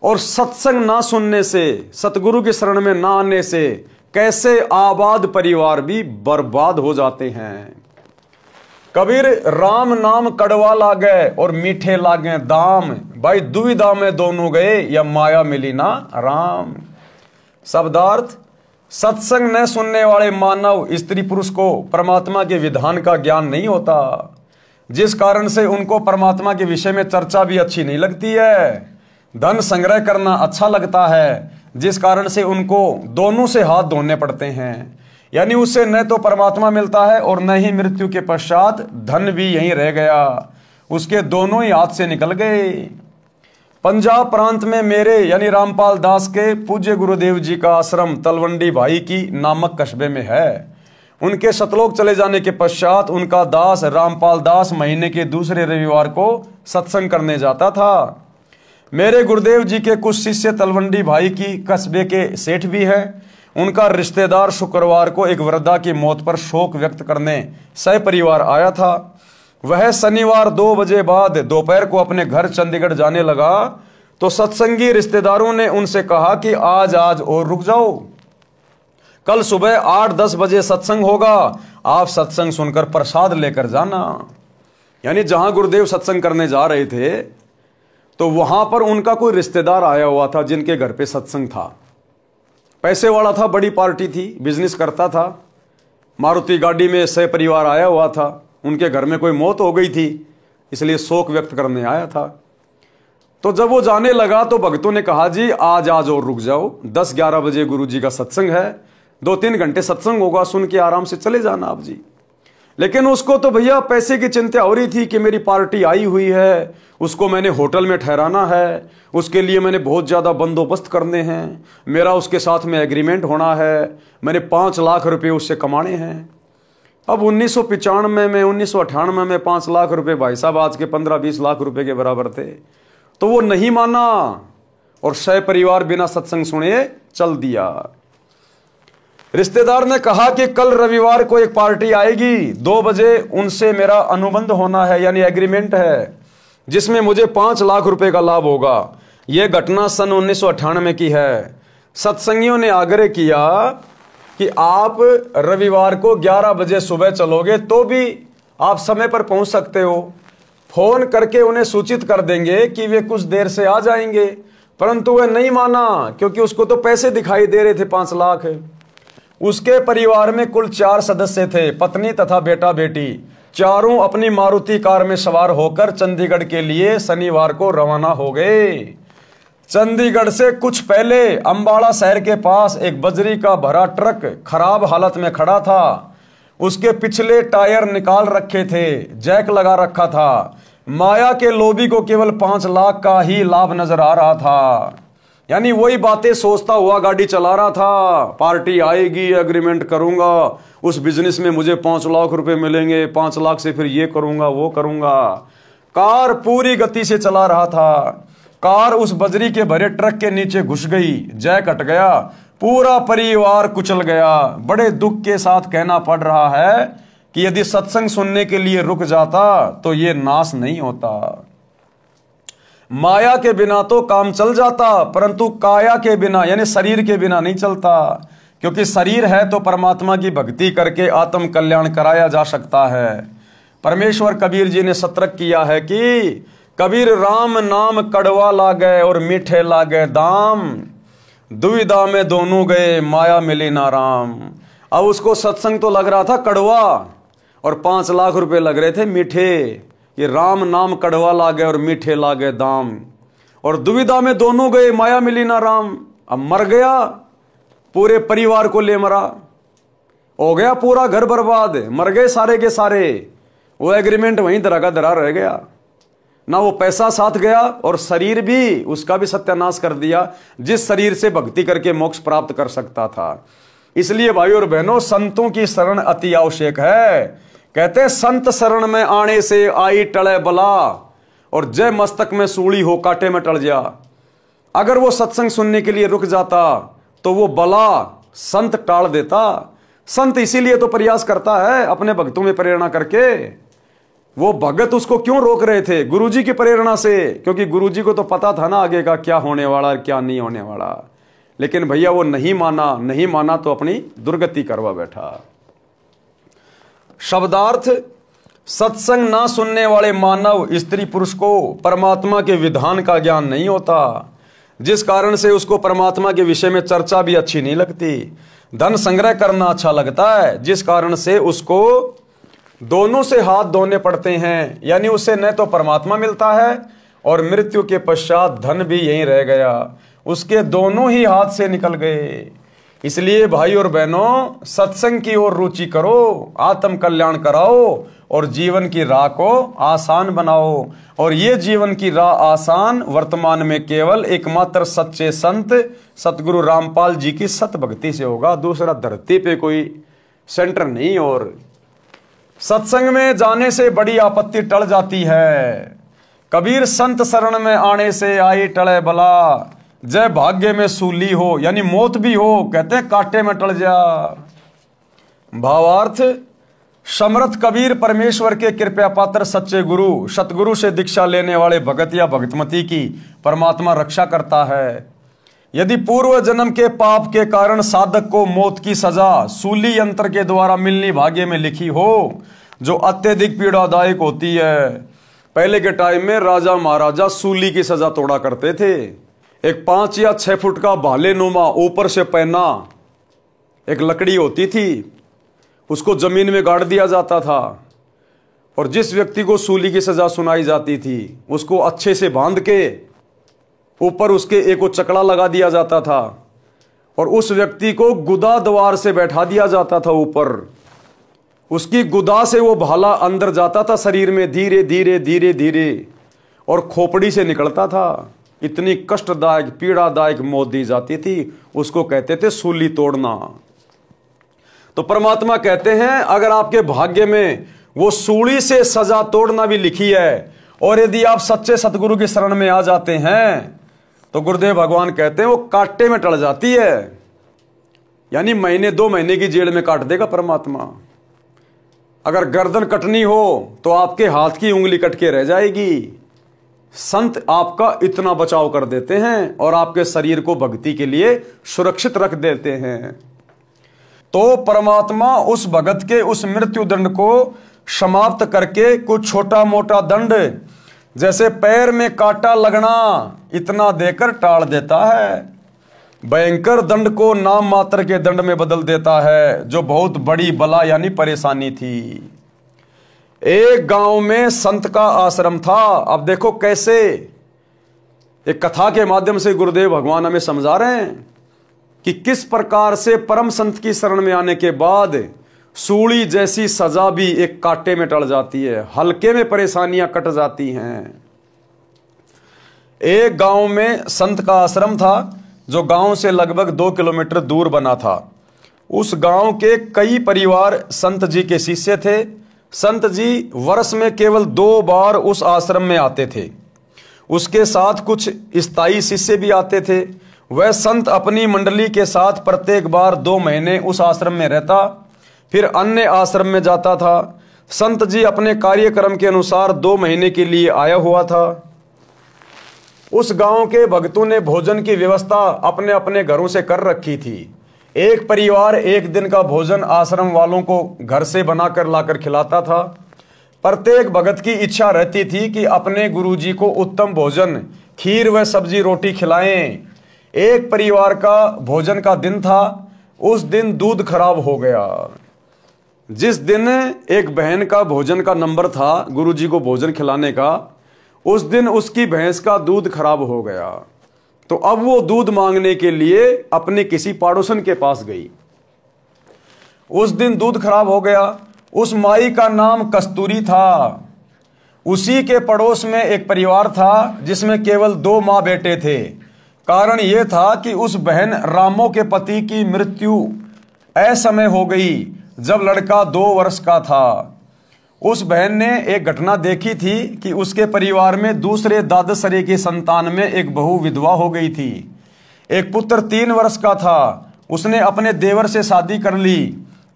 Speaker 1: और सत्संग ना सुनने से, सतगुरु की शरण में ना आने से कैसे आबाद परिवार भी बर्बाद हो जाते हैं। कबीर राम नाम कड़वा लागे और मीठे लागे दाम, भाई दुविधा में दोनों गए या माया मिली ना राम। शब्दार्थ, सत्संग न सुनने वाले मानव स्त्री पुरुष को परमात्मा के विधान का ज्ञान नहीं होता, जिस कारण से उनको परमात्मा के विषय में चर्चा भी अच्छी नहीं लगती है। धन संग्रह करना अच्छा लगता है, जिस कारण से उनको दोनों से हाथ धोने पड़ते हैं। यानी उससे न तो परमात्मा मिलता है और न ही मृत्यु के पश्चात धन भी यहीं रह गया, उसके दोनों ही हाथ से निकल गए। पंजाब प्रांत में मेरे यानी रामपाल दास के पूज्य गुरुदेव जी का आश्रम तलवंडी भाई की नामक कस्बे में है। उनके सतलोक चले जाने के पश्चात उनका दास रामपाल दास महीने के दूसरे रविवार को सत्संग करने जाता था। मेरे गुरुदेव जी के कुछ शिष्य तलवंडी भाई की कस्बे के सेठ भी हैं। उनका रिश्तेदार शुक्रवार को एक वृद्धा की मौत पर शोक व्यक्त करने सह परिवार आया था। वह शनिवार 2 बजे बाद दोपहर को अपने घर चंडीगढ़ जाने लगा तो सत्संगी रिश्तेदारों ने उनसे कहा कि आज और रुक जाओ, कल सुबह 8-10 बजे सत्संग होगा, आप सत्संग सुनकर प्रसाद लेकर जाना। यानी जहां गुरुदेव सत्संग करने जा रहे थे तो वहां पर उनका कोई रिश्तेदार आया हुआ था जिनके घर पे सत्संग था। पैसे वाला था, बड़ी पार्टी थी, बिजनेस करता था, मारुति गाड़ी में सह परिवार आया हुआ था। उनके घर में कोई मौत हो गई थी, इसलिए शोक व्यक्त करने आया था। तो जब वो जाने लगा तो भक्तों ने कहा जी आज और रुक जाओ, 10-11 बजे गुरु जी का सत्संग है, 2-3 घंटे सत्संग होगा, सुन के आराम से चले जाना आप जी। लेकिन उसको तो भैया पैसे की चिंता हो रही थी कि मेरी पार्टी आई हुई है, उसको मैंने होटल में ठहराना है, उसके लिए मैंने बहुत ज़्यादा बंदोबस्त करने हैं, मेरा उसके साथ में एग्रीमेंट होना है, मैंने 5 लाख रुपए उससे कमाने हैं। अब 1995 में 1998 में 5 लाख रुपए भाई साहब आज के 15-20 लाख रुपए के बराबर थे। तो वो नहीं माना और सह परिवार बिना सत्संग सुने चल दिया। रिश्तेदार ने कहा कि कल रविवार को एक पार्टी आएगी, 2 बजे उनसे मेरा अनुबंध होना है, यानी एग्रीमेंट है, जिसमें मुझे 5 लाख रुपए का लाभ होगा। यह घटना सन 1998 की है। सत्संगियों ने आग्रह किया कि आप रविवार को 11 बजे सुबह चलोगे तो भी आप समय पर पहुंच सकते हो, फोन करके उन्हें सूचित कर देंगे कि वे कुछ देर से आ जाएंगे। परंतु वह नहीं माना क्योंकि उसको तो पैसे दिखाई दे रहे थे 5 लाख। उसके परिवार में कुल 4 सदस्य थे, पत्नी तथा बेटा बेटी। चारों अपनी मारुति कार में सवार होकर चंडीगढ़ के लिए शनिवार को रवाना हो गए। चंडीगढ़ से कुछ पहले अंबाला शहर के पास एक बजरी का भरा ट्रक खराब हालत में खड़ा था। उसके पिछले टायर निकाल रखे थे, जैक लगा रखा था। माया के लोभी को केवल 5 लाख का ही लाभ नजर आ रहा था। यानी वही बातें सोचता हुआ गाड़ी चला रहा था, पार्टी आएगी, एग्रीमेंट करूंगा, उस बिजनेस में मुझे 5 लाख रुपए मिलेंगे, 5 लाख से फिर ये करूंगा वो करूंगा। कार पूरी गति से चला रहा था। कार उस बजरी के भरे ट्रक के नीचे घुस गई, जैक हट गया, पूरा परिवार कुचल गया। बड़े दुख के साथ कहना पड़ रहा है कि यदि सत्संग सुनने के लिए रुक जाता तो ये नाश नहीं होता। माया के बिना तो काम चल जाता, परंतु काया के बिना यानी शरीर के बिना नहीं चलता, क्योंकि शरीर है तो परमात्मा की भक्ति करके आत्म कल्याण कराया जा सकता है। परमेश्वर कबीर जी ने सतर्क किया है कि कबीर राम नाम कड़वा लागे और मीठे लागे दाम, दुविधा में दोनों गए माया मिली ना राम। अब उसको सत्संग तो लग रहा था कड़वा और 5 लाख रुपए लग रहे थे मीठे। ये राम नाम कड़वा लागे और मीठे लागे दाम, और दुविधा में दोनों गए माया मिली ना राम। अब मर गया, पूरे परिवार को ले मरा, हो गया पूरा घर बर्बाद, मर गए सारे के सारे। वो एग्रीमेंट वहीं धरा का धरा रह गया, ना वो पैसा साथ गया और शरीर भी उसका भी सत्यानाश कर दिया, जिस शरीर से भक्ति करके मोक्ष प्राप्त कर सकता था। इसलिए भाइयों और बहनों, संतों की शरण अति आवश्यक है। कहते हैं संत शरण में आने से आई टले बला, और जय मस्तक में सूली हो कांटे में टल जा। अगर वो सत्संग सुनने के लिए रुक जाता तो वो बला संत टाल देता। संत इसीलिए तो प्रयास करता है अपने भक्तों में प्रेरणा करके। वो भगत उसको क्यों रोक रहे थे? गुरुजी की प्रेरणा से, क्योंकि गुरुजी को तो पता था ना आगे का क्या होने वाला और क्या नहीं होने वाला। लेकिन भैया वो नहीं माना तो अपनी दुर्गति करवा बैठा। शब्दार्थ, सत्संग ना सुनने वाले मानव स्त्री पुरुष को परमात्मा के विधान का ज्ञान नहीं होता, जिस कारण से उसको परमात्मा के विषय में चर्चा भी अच्छी नहीं लगती। धन संग्रह करना अच्छा लगता है, जिस कारण से उसको दोनों से हाथ धोने पड़ते हैं। यानी उसे न तो परमात्मा मिलता है और मृत्यु के पश्चात धन भी यहीं रह गया। उसके दोनों ही हाथ से निकल गए। इसलिए भाई और बहनों, सत्संग की ओर रुचि करो, आत्म कल्याण कराओ और जीवन की राह को आसान बनाओ। और ये जीवन की राह आसान वर्तमान में केवल एकमात्र सच्चे संत सतगुरु रामपाल जी की सत भक्ति से होगा। दूसरा धरती पे कोई सेंटर नहीं। और सत्संग में जाने से बड़ी आपत्ति टल जाती है। कबीर संत शरण में आने से आई टले बला, जय भाग्य में सूली हो, यानी मौत भी हो, कहते हैं कांटे में टल जा। भावार्थ, समर्थ कबीर परमेश्वर के कृपा पात्र सच्चे गुरु सतगुरु से दीक्षा लेने वाले भगत या भगतमती की परमात्मा रक्षा करता है। यदि पूर्व जन्म के पाप के कारण साधक को मौत की सजा सूली यंत्र के द्वारा मिलनी भाग्य में लिखी हो, जो अत्यधिक पीड़ादायक होती है। पहले के टाइम में राजा महाराजा सूली की सजा तोड़ा करते थे। एक 5 या 6 फुट का भालेनुमा ऊपर से पहना एक लकड़ी होती थी, उसको जमीन में गाड़ दिया जाता था। और जिस व्यक्ति को सूली की सजा सुनाई जाती थी उसको अच्छे से बांध के ऊपर उसके एक वो चकड़ा लगा दिया जाता था और उस व्यक्ति को गुदा द्वार से बैठा दिया जाता था ऊपर। उसकी गुदा से वो भाला अंदर जाता था शरीर में, धीरे धीरे धीरे धीरे, और खोपड़ी से निकलता था। इतनी कष्टदायक पीड़ादायक मौत दी जाती थी, उसको कहते थे सूली तोड़ना। तो परमात्मा कहते हैं अगर आपके भाग्य में वो सूली से सजा तोड़ना भी लिखी है और यदि आप सच्चे सतगुरु की शरण में आ जाते हैं तो गुरुदेव भगवान कहते हैं वो कांटे में टल जाती है। यानी महीने 2 महीने की जेल में काट देगा परमात्मा। अगर गर्दन कटनी हो तो आपके हाथ की उंगली कट के रह जाएगी। संत आपका इतना बचाव कर देते हैं और आपके शरीर को भक्ति के लिए सुरक्षित रख देते हैं। तो परमात्मा उस भगत के उस मृत्यु दंड को समाप्त करके कुछ छोटा मोटा दंड, जैसे पैर में कांटा लगना, इतना देकर टाल देता है। भयंकर दंड को नाम मात्र के दंड में बदल देता है, जो बहुत बड़ी बला यानी परेशानी थी। एक गांव में संत का आश्रम था। अब देखो कैसे एक कथा के माध्यम से गुरुदेव भगवान हमें समझा रहे हैं कि किस प्रकार से परम संत की शरण में आने के बाद सूली जैसी सजा भी एक कांटे में टल जाती है, हल्के में परेशानियां कट जाती हैं। एक गांव में संत का आश्रम था जो गांव से लगभग 2 किलोमीटर दूर बना था। उस गांव के कई परिवार संत जी के शिष्य थे। संत जी वर्ष में केवल 2 बार उस आश्रम में आते थे। उसके साथ कुछ स्थायी शिष्य भी आते थे। वह संत अपनी मंडली के साथ प्रत्येक बार 2 महीने उस आश्रम में रहता, फिर अन्य आश्रम में जाता था। संत जी अपने कार्यक्रम के अनुसार 2 महीने के लिए आया हुआ था। उस गांव के भक्तों ने भोजन की व्यवस्था अपने अपने घरों से कर रखी थी। एक परिवार एक दिन का भोजन आश्रम वालों को घर से बनाकर लाकर खिलाता था। प्रत्येक भगत की इच्छा रहती थी कि अपने गुरुजी को उत्तम भोजन, खीर व सब्जी रोटी खिलाएं। एक परिवार का भोजन का दिन था। उस दिन दूध खराब हो गया। जिस दिन एक बहन का भोजन का नंबर था गुरुजी को भोजन खिलाने का, उस दिन उसकी भैंस का दूध खराब हो गया। तो अब वो दूध मांगने के लिए अपने किसी पड़ोसन के पास गई। उस दिन दूध खराब हो गया। उस माई का नाम कस्तूरी था। उसी के पड़ोस में एक परिवार था जिसमें केवल 2 माँ बेटे थे। कारण यह था कि उस बहन रामो के पति की मृत्यु असमय हो गई जब लड़का 2 वर्ष का था। उस बहन ने एक घटना देखी थी कि उसके परिवार में दूसरे दादसरे की संतान में एक बहू विधवा हो गई थी। एक पुत्र 3 वर्ष का था। उसने अपने देवर से शादी कर ली।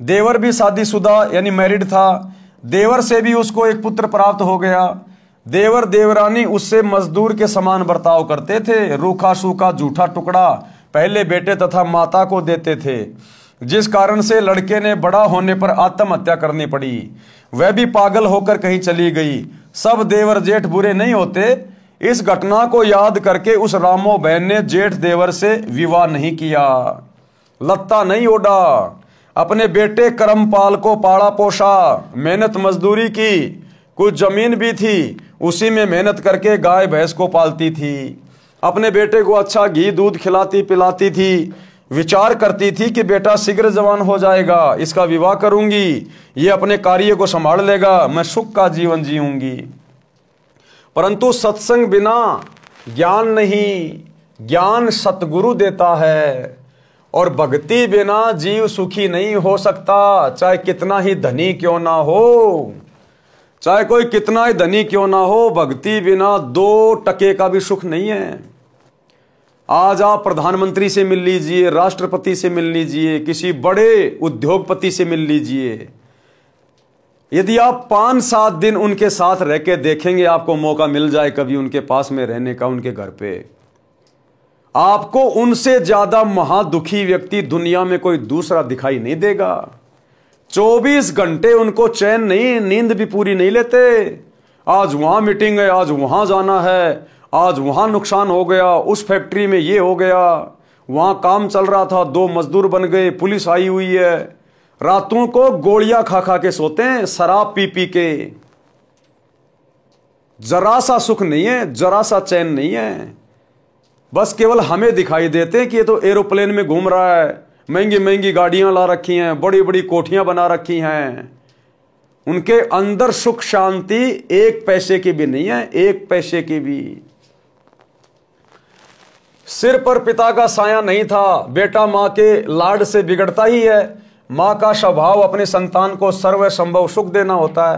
Speaker 1: देवर भी शादीशुदा यानी मैरिड था। देवर से भी उसको एक पुत्र प्राप्त हो गया। देवर देवरानी उससे मजदूर के समान बर्ताव करते थे। रूखा सूखा जूठा टुकड़ा पहले बेटे तथा माता को देते थे, जिस कारण से लड़के ने बड़ा होने पर आत्महत्या करनी पड़ी। वह भी पागल होकर कहीं चली गई। सब देवर जेठ बुरे नहीं होते। इस घटना को याद करके उस रामो बहन ने जेठ देवर से विवाह नहीं किया, लत्ता नहीं ओढ़ा, अपने बेटे करमपाल को पाला पोसा, मेहनत मजदूरी की। कुछ जमीन भी थी, उसी में मेहनत करके गाय भैंस को पालती थी। अपने बेटे को अच्छा घी दूध खिलाती पिलाती थी, विचार करती थी कि बेटा शीघ्र जवान हो जाएगा, इसका विवाह करूंगी, ये अपने कार्य को संभाल लेगा, मैं सुख का जीवन जीऊंगी। परंतु सत्संग बिना ज्ञान नहीं, ज्ञान सतगुरु देता है, और भक्ति बिना जीव सुखी नहीं हो सकता, चाहे कितना ही धनी क्यों ना हो, चाहे कोई कितना ही धनी क्यों ना हो, भक्ति बिना 2 टके का भी सुख नहीं है। आज आप प्रधानमंत्री से मिल लीजिए, राष्ट्रपति से मिल लीजिए, किसी बड़े उद्योगपति से मिल लीजिए, यदि आप 5-7 दिन उनके साथ रह के देखेंगे, आपको मौका मिल जाए कभी उनके पास में रहने का, उनके घर पे, आपको उनसे ज्यादा महादुखी व्यक्ति दुनिया में कोई दूसरा दिखाई नहीं देगा। 24 घंटे उनको चैन नहीं, नींद भी पूरी नहीं लेते। आज वहां मीटिंग है, आज वहां जाना है, आज वहां नुकसान हो गया, उस फैक्ट्री में ये हो गया, वहां काम चल रहा था 2 मजदूर बन गए, पुलिस आई हुई है। रातों को गोलियां खा खा के सोते हैं, शराब पी पी के। जरा सा सुख नहीं है, जरा सा चैन नहीं है। बस केवल हमें दिखाई देते हैं कि ये तो एरोप्लेन में घूम रहा है, महंगी महंगी गाड़ियां ला रखी हैं, बड़ी बड़ी कोठियां बना रखी हैं। उनके अंदर सुख शांति 1 पैसे की भी नहीं है, 1 पैसे की भी। सिर पर पिता का साया नहीं था, बेटा मां के लाड से बिगड़ता ही है। मां का स्वभाव अपने संतान को सर्व संभव सुख देना होता है।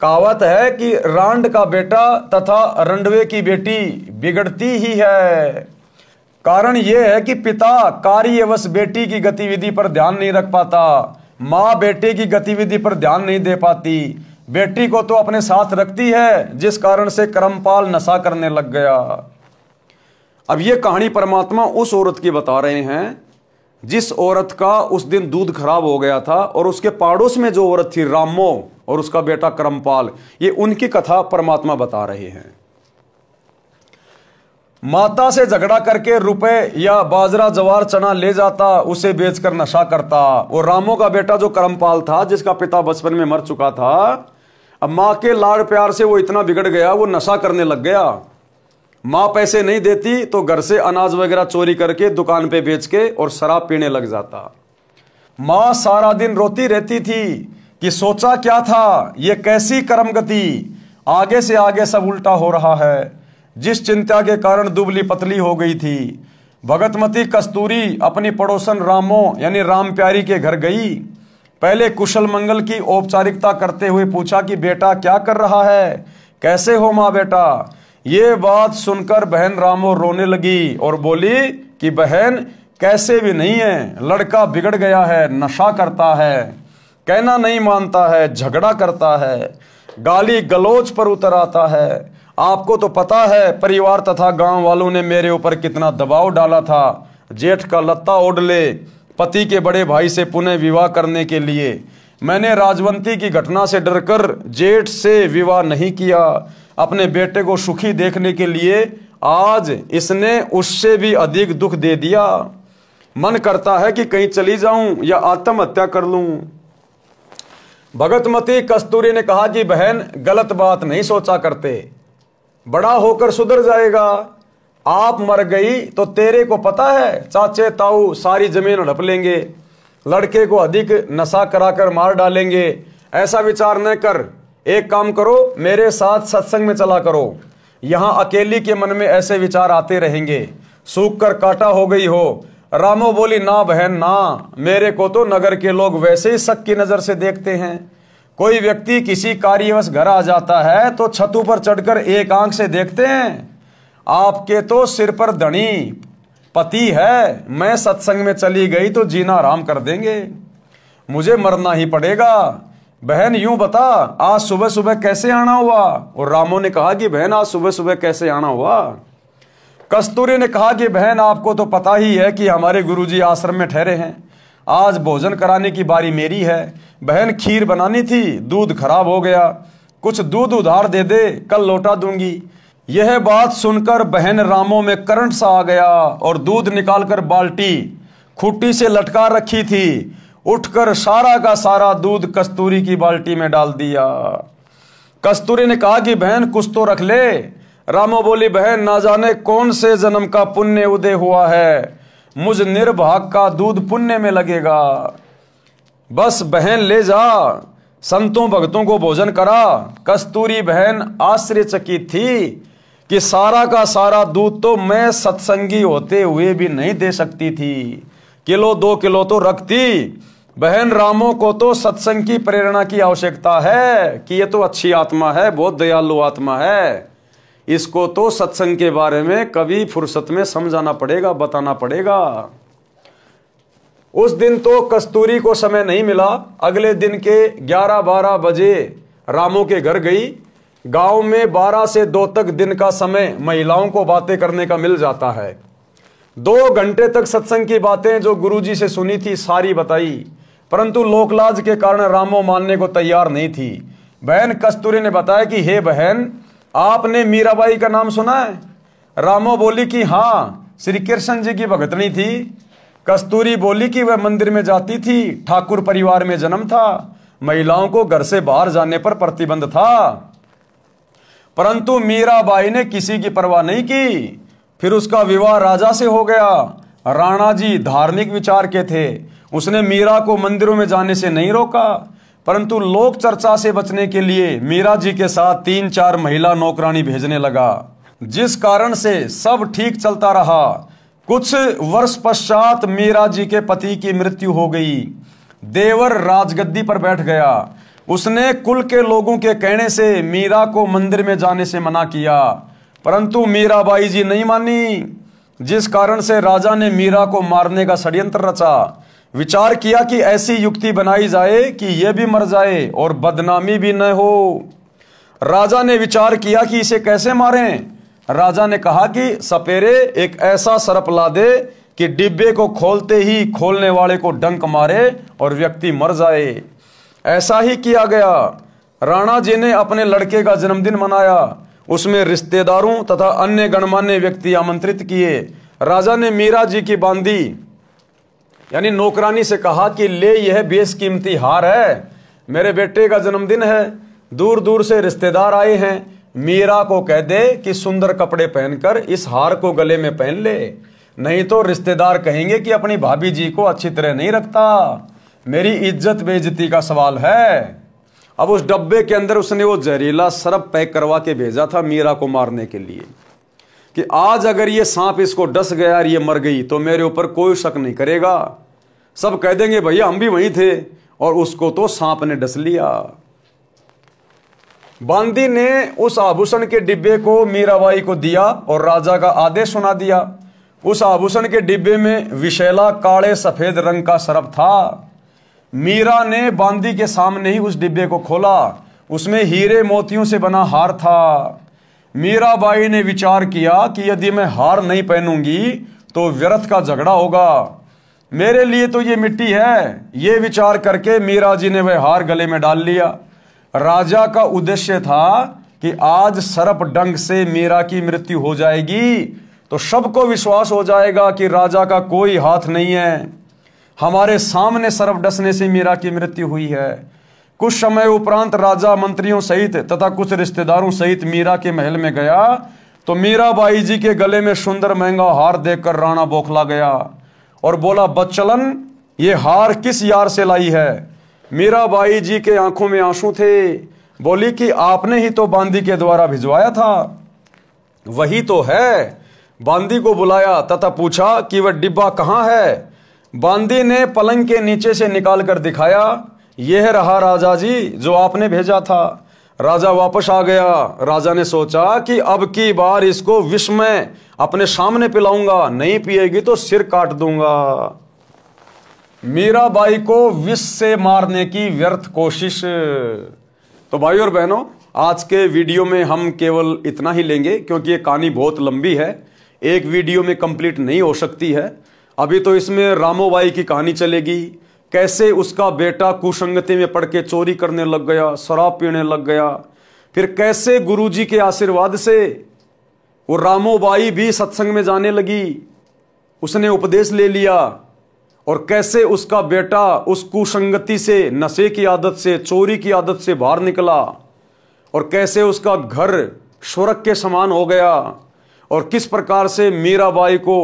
Speaker 1: कहावत है कि रांड का बेटा तथा रंडवे की बेटी बिगड़ती ही है। कारण यह है कि पिता कार्यवश बेटी की गतिविधि पर ध्यान नहीं रख पाता, मां बेटे की गतिविधि पर ध्यान नहीं दे पाती। बेटी को तो अपने साथ रखती है, जिस कारण से करमपाल नशा करने लग गया। अब यह कहानी परमात्मा उस औरत की बता रहे हैं जिस औरत का उस दिन दूध खराब हो गया था, और उसके पड़ोस में जो औरत थी रामो और उसका बेटा करमपाल, ये उनकी कथा परमात्मा बता रहे हैं। माता से झगड़ा करके रुपए या बाजरा जवार चना ले जाता, उसे बेचकर नशा करता। और रामो का बेटा जो करमपाल था, जिसका पिता बचपन में मर चुका था, अब मां के लाड़ प्यार से वो इतना बिगड़ गया, वो नशा करने लग गया। मां पैसे नहीं देती तो घर से अनाज वगैरह चोरी करके दुकान पे बेच के और शराब पीने लग जाता। मां सारा दिन रोती रहती थी कि सोचा क्या था, ये कैसी कर्म गति, आगे से आगे सब उल्टा हो रहा है। जिस चिंता के कारण दुबली पतली हो गई थी। भगतमती कस्तूरी अपनी पड़ोसन रामो यानी राम प्यारी के घर गई। पहले कुशल मंगल की औपचारिकता करते हुए पूछा कि बेटा क्या कर रहा है, कैसे हो माँ बेटा। ये बात सुनकर बहन रामो रोने लगी और बोली कि बहन कैसे भी नहीं है, लड़का बिगड़ गया है, नशा करता है, कहना नहीं मानता है, झगड़ा करता है, गाली गलौज पर उतर आता है। आपको तो पता है परिवार तथा गांव वालों ने मेरे ऊपर कितना दबाव डाला था। जेठ का लत्ता ओढ़ ले पति के बड़े भाई से पुनः विवाह करने के लिए। मैंने राजवंती की घटना से डरकर जेठ से विवाह नहीं किया। अपने बेटे को सुखी देखने के लिए आज इसने उससे भी अधिक दुख दे दिया। मन करता है कि कहीं चली जाऊं या आत्महत्या कर लूं। भगतमती कस्तूरी ने कहा कि बहन गलत बात नहीं सोचा करते, बड़ा होकर सुधर जाएगा। आप मर गई तो तेरे को पता है चाचे ताऊ सारी जमीन हड़प लेंगे, लड़के को अधिक नशा कराकर मार डालेंगे। ऐसा विचार न कर, एक काम करो, मेरे साथ सत्संग में चला करो। यहां अकेली के मन में ऐसे विचार आते रहेंगे, सूख कर काटा हो गई हो। रामो बोली ना बहन ना, मेरे को तो नगर के लोग वैसे ही शक की नजर से देखते हैं। कोई व्यक्ति किसी कार्यवश घर आ जाता है तो छत पर चढ़कर एक आंख से देखते हैं। आपके तो सिर पर धनी पति है, मैं सत्संग में चली गई तो जीना आराम कर देंगे, मुझे मरना ही पड़ेगा। बहन यूं बता आज सुबह सुबह कैसे आना हुआ। और रामो ने कहा कि बहन आज सुबह सुबह कैसे आना हुआ। कस्तूरी ने कहा कि बहन आपको तो पता ही है कि हमारे गुरुजी आश्रम में ठहरे हैं, आज भोजन कराने की बारी मेरी है। बहन खीर बनानी थी, दूध खराब हो गया, कुछ दूध उधार दे दे, कल लौटा दूंगी। यह बात सुनकर बहन रामो में करंट सा आ गया और दूध निकालकर बाल्टी खूंटी से लटका रखी थी, उठकर सारा का सारा दूध कस्तूरी की बाल्टी में डाल दिया। कस्तूरी ने कहा कि बहन कुछ तो रख ले। रामो बोली, बहन ना जाने कौन से जन्म का पुण्य उदय हुआ है, मुझ निर्भाग का दूध पुण्य में लगेगा। बस बहन ले जा, संतों भक्तों को भोजन करा। कस्तूरी बहन आश्चर्यचकित थी कि सारा का सारा दूध तो मैं सत्संगी होते हुए भी नहीं दे सकती थी, किलो 2 किलो तो रखती। बहन रामो को तो सत्संग की प्रेरणा की आवश्यकता है कि ये तो अच्छी आत्मा है, बहुत दयालु आत्मा है, इसको तो सत्संग के बारे में कभी फुर्सत में समझाना पड़ेगा, बताना पड़ेगा। उस दिन तो कस्तूरी को समय नहीं मिला। अगले दिन के 11-12 बजे रामो के घर गई। गांव में 12 से 2 तक दिन का समय महिलाओं को बातें करने का मिल जाता है। 2 घंटे तक सत्संग की बातें जो गुरुजी से सुनी थी सारी बताई, परंतु लोकलाज के कारण रामो मानने को तैयार नहीं थी। बहन कस्तूरी ने बताया कि हे बहन, आपने मीराबाई का नाम सुना है? रामो बोली कि हाँ, श्री कृष्ण जी की भगतनी थी। कस्तूरी बोली कि वह मंदिर में जाती थी, ठाकुर परिवार में जन्म था, महिलाओं को घर से बाहर जाने पर प्रतिबंध था, परंतु मीराबाई ने किसी की परवाह नहीं की। फिर उसका विवाह राजा से हो गया। राणा जी धार्मिक विचार के थे, उसने मीरा को मंदिरों में जाने से नहीं रोका, परंतु लोक चर्चा से बचने के लिए मीरा जी के साथ 3-4 महिला नौकरानी भेजने लगा, जिस कारण से सब ठीक चलता रहा। कुछ वर्ष पश्चात मीरा जी के पति की मृत्यु हो गई। देवर राजगद्दी पर बैठ गया। उसने कुल के लोगों के कहने से मीरा को मंदिर में जाने से मना किया, परंतु मीराबाई जी नहीं मानी, जिस कारण से राजा ने मीरा को मारने का षड्यंत्र रचा। विचार किया कि ऐसी युक्ति बनाई जाए कि यह भी मर जाए और बदनामी भी न हो। राजा ने विचार किया कि इसे कैसे मारें। राजा ने कहा कि सपेरे एक ऐसा सर्प ला दे कि डिब्बे को खोलते ही खोलने वाले को डंक मारे और व्यक्ति मर जाए। ऐसा ही किया गया। राणा जी ने अपने लड़के का जन्मदिन मनाया। उसमें रिश्तेदारों तथा अन्य गणमान्य व्यक्ति आमंत्रित किए। राजा ने मीरा जी की बांदी यानी नौकरानी से कहा कि ले, यह बेशकीमती हार है, मेरे बेटे का जन्मदिन है, दूर दूर से रिश्तेदार आए हैं, मीरा को कह दे कि सुंदर कपड़े पहनकर इस हार को गले में पहन ले, नहीं तो रिश्तेदार कहेंगे कि अपनी भाभी जी को अच्छी तरह नहीं रखता, मेरी इज्जत बेइज्जती का सवाल है। अब उस डब्बे के अंदर उसने वो जहरीला सर्प पैक करवा के भेजा था मीरा को मारने के लिए कि आज अगर ये सांप इसको डस गया और ये मर गई तो मेरे ऊपर कोई शक नहीं करेगा, सब कह देंगे भैया हम भी वहीं थे, और उसको तो सांप ने डस लिया। बांदी ने उस आभूषण के डिब्बे को मीराबाई को दिया और राजा का आदेश सुना दिया। उस आभूषण के डिब्बे में विशैला काले सफेद रंग का सर्प था। मीरा ने बांदी के सामने ही उस डिब्बे को खोला। उसमें हीरे मोतियों से बना हार था। मीराबाई ने विचार किया कि यदि मैं हार नहीं पहनूंगी तो व्यर्थ का झगड़ा होगा, मेरे लिए तो ये मिट्टी है। ये विचार करके मीरा जी ने वह हार गले में डाल लिया। राजा का उद्देश्य था कि आज सर्प डंक से मीरा की मृत्यु हो जाएगी तो सबको विश्वास हो जाएगा कि राजा का कोई हाथ नहीं है, हमारे सामने सर्प डसने से मीरा की मृत्यु हुई है। कुछ समय उपरांत राजा मंत्रियों सहित तथा कुछ रिश्तेदारों सहित मीरा के महल में गया तो मीराबाई जी के गले में सुंदर महंगा हार देखकर राणा बौखला गया और बोला, बच्चलन ये हार किस यार से लाई है? मीराबाई जी के आंखों में आंसू थे। बोली कि आपने ही तो बांदी के द्वारा भिजवाया था। वही तो है। बांदी को बुलाया तथा पूछा कि वह डिब्बा कहाँ है। बांदी ने पलंग के नीचे से निकाल कर दिखाया, यह रहा राजा जी जो आपने भेजा था। राजा वापस आ गया। राजा ने सोचा कि अब की बार इसको विष में अपने सामने पिलाऊंगा, नहीं पिएगी तो सिर काट दूंगा। मीराबाई को विष से मारने की व्यर्थ कोशिश। तो भाई और बहनों, आज के वीडियो में हम केवल इतना ही लेंगे क्योंकि ये कहानी बहुत लंबी है, एक वीडियो में कंप्लीट नहीं हो सकती है। अभी तो इसमें रामोबाई की कहानी चलेगी, कैसे उसका बेटा कुसंगति में पड़ के चोरी करने लग गया, शराब पीने लग गया, फिर कैसे गुरुजी के आशीर्वाद से वो रामोबाई भी सत्संग में जाने लगी, उसने उपदेश ले लिया, और कैसे उसका बेटा उस कुसंगति से, नशे की आदत से, चोरी की आदत से बाहर निकला, और कैसे उसका घर स्वर्ग के समान हो गया और किस प्रकार से मीराबाई को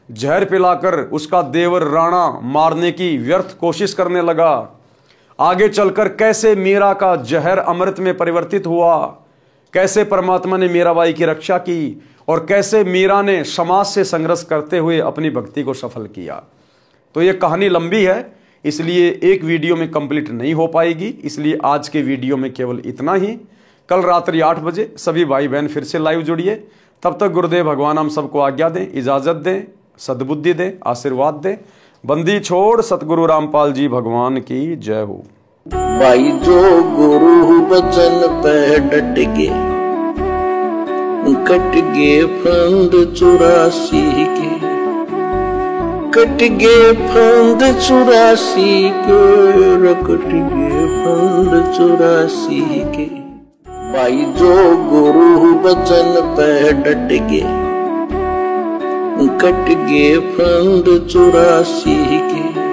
Speaker 1: जहर पिलाकर उसका देवर राणा मारने की व्यर्थ कोशिश करने लगा। आगे चलकर कैसे मीरा का जहर अमृत में परिवर्तित हुआ, कैसे परमात्मा ने मीराबाई की रक्षा की और कैसे मीरा ने समाज से संघर्ष करते हुए अपनी भक्ति को सफल किया। तो ये कहानी लंबी है, इसलिए एक वीडियो में कंप्लीट नहीं हो पाएगी, इसलिए आज के वीडियो में केवल इतना ही। कल रात्रि 8 बजे सभी भाई बहन फिर से लाइव जुड़िए। तब तक गुरुदेव भगवान हम सबको आज्ञा दें, इजाजत दें, सद्बुद्धि दें, आशीर्वाद दें। बंदी छोड़ सतगुरु रामपाल जी भगवान की जय हो।
Speaker 2: भाई जो गुरु बचन पे डट गे, कट गे फंद 84 के, कट गे फंद 84 के, कट गे फंद 84 के। भाई जो गुरु बचन पे डट गे, कट गे फंद 84 के।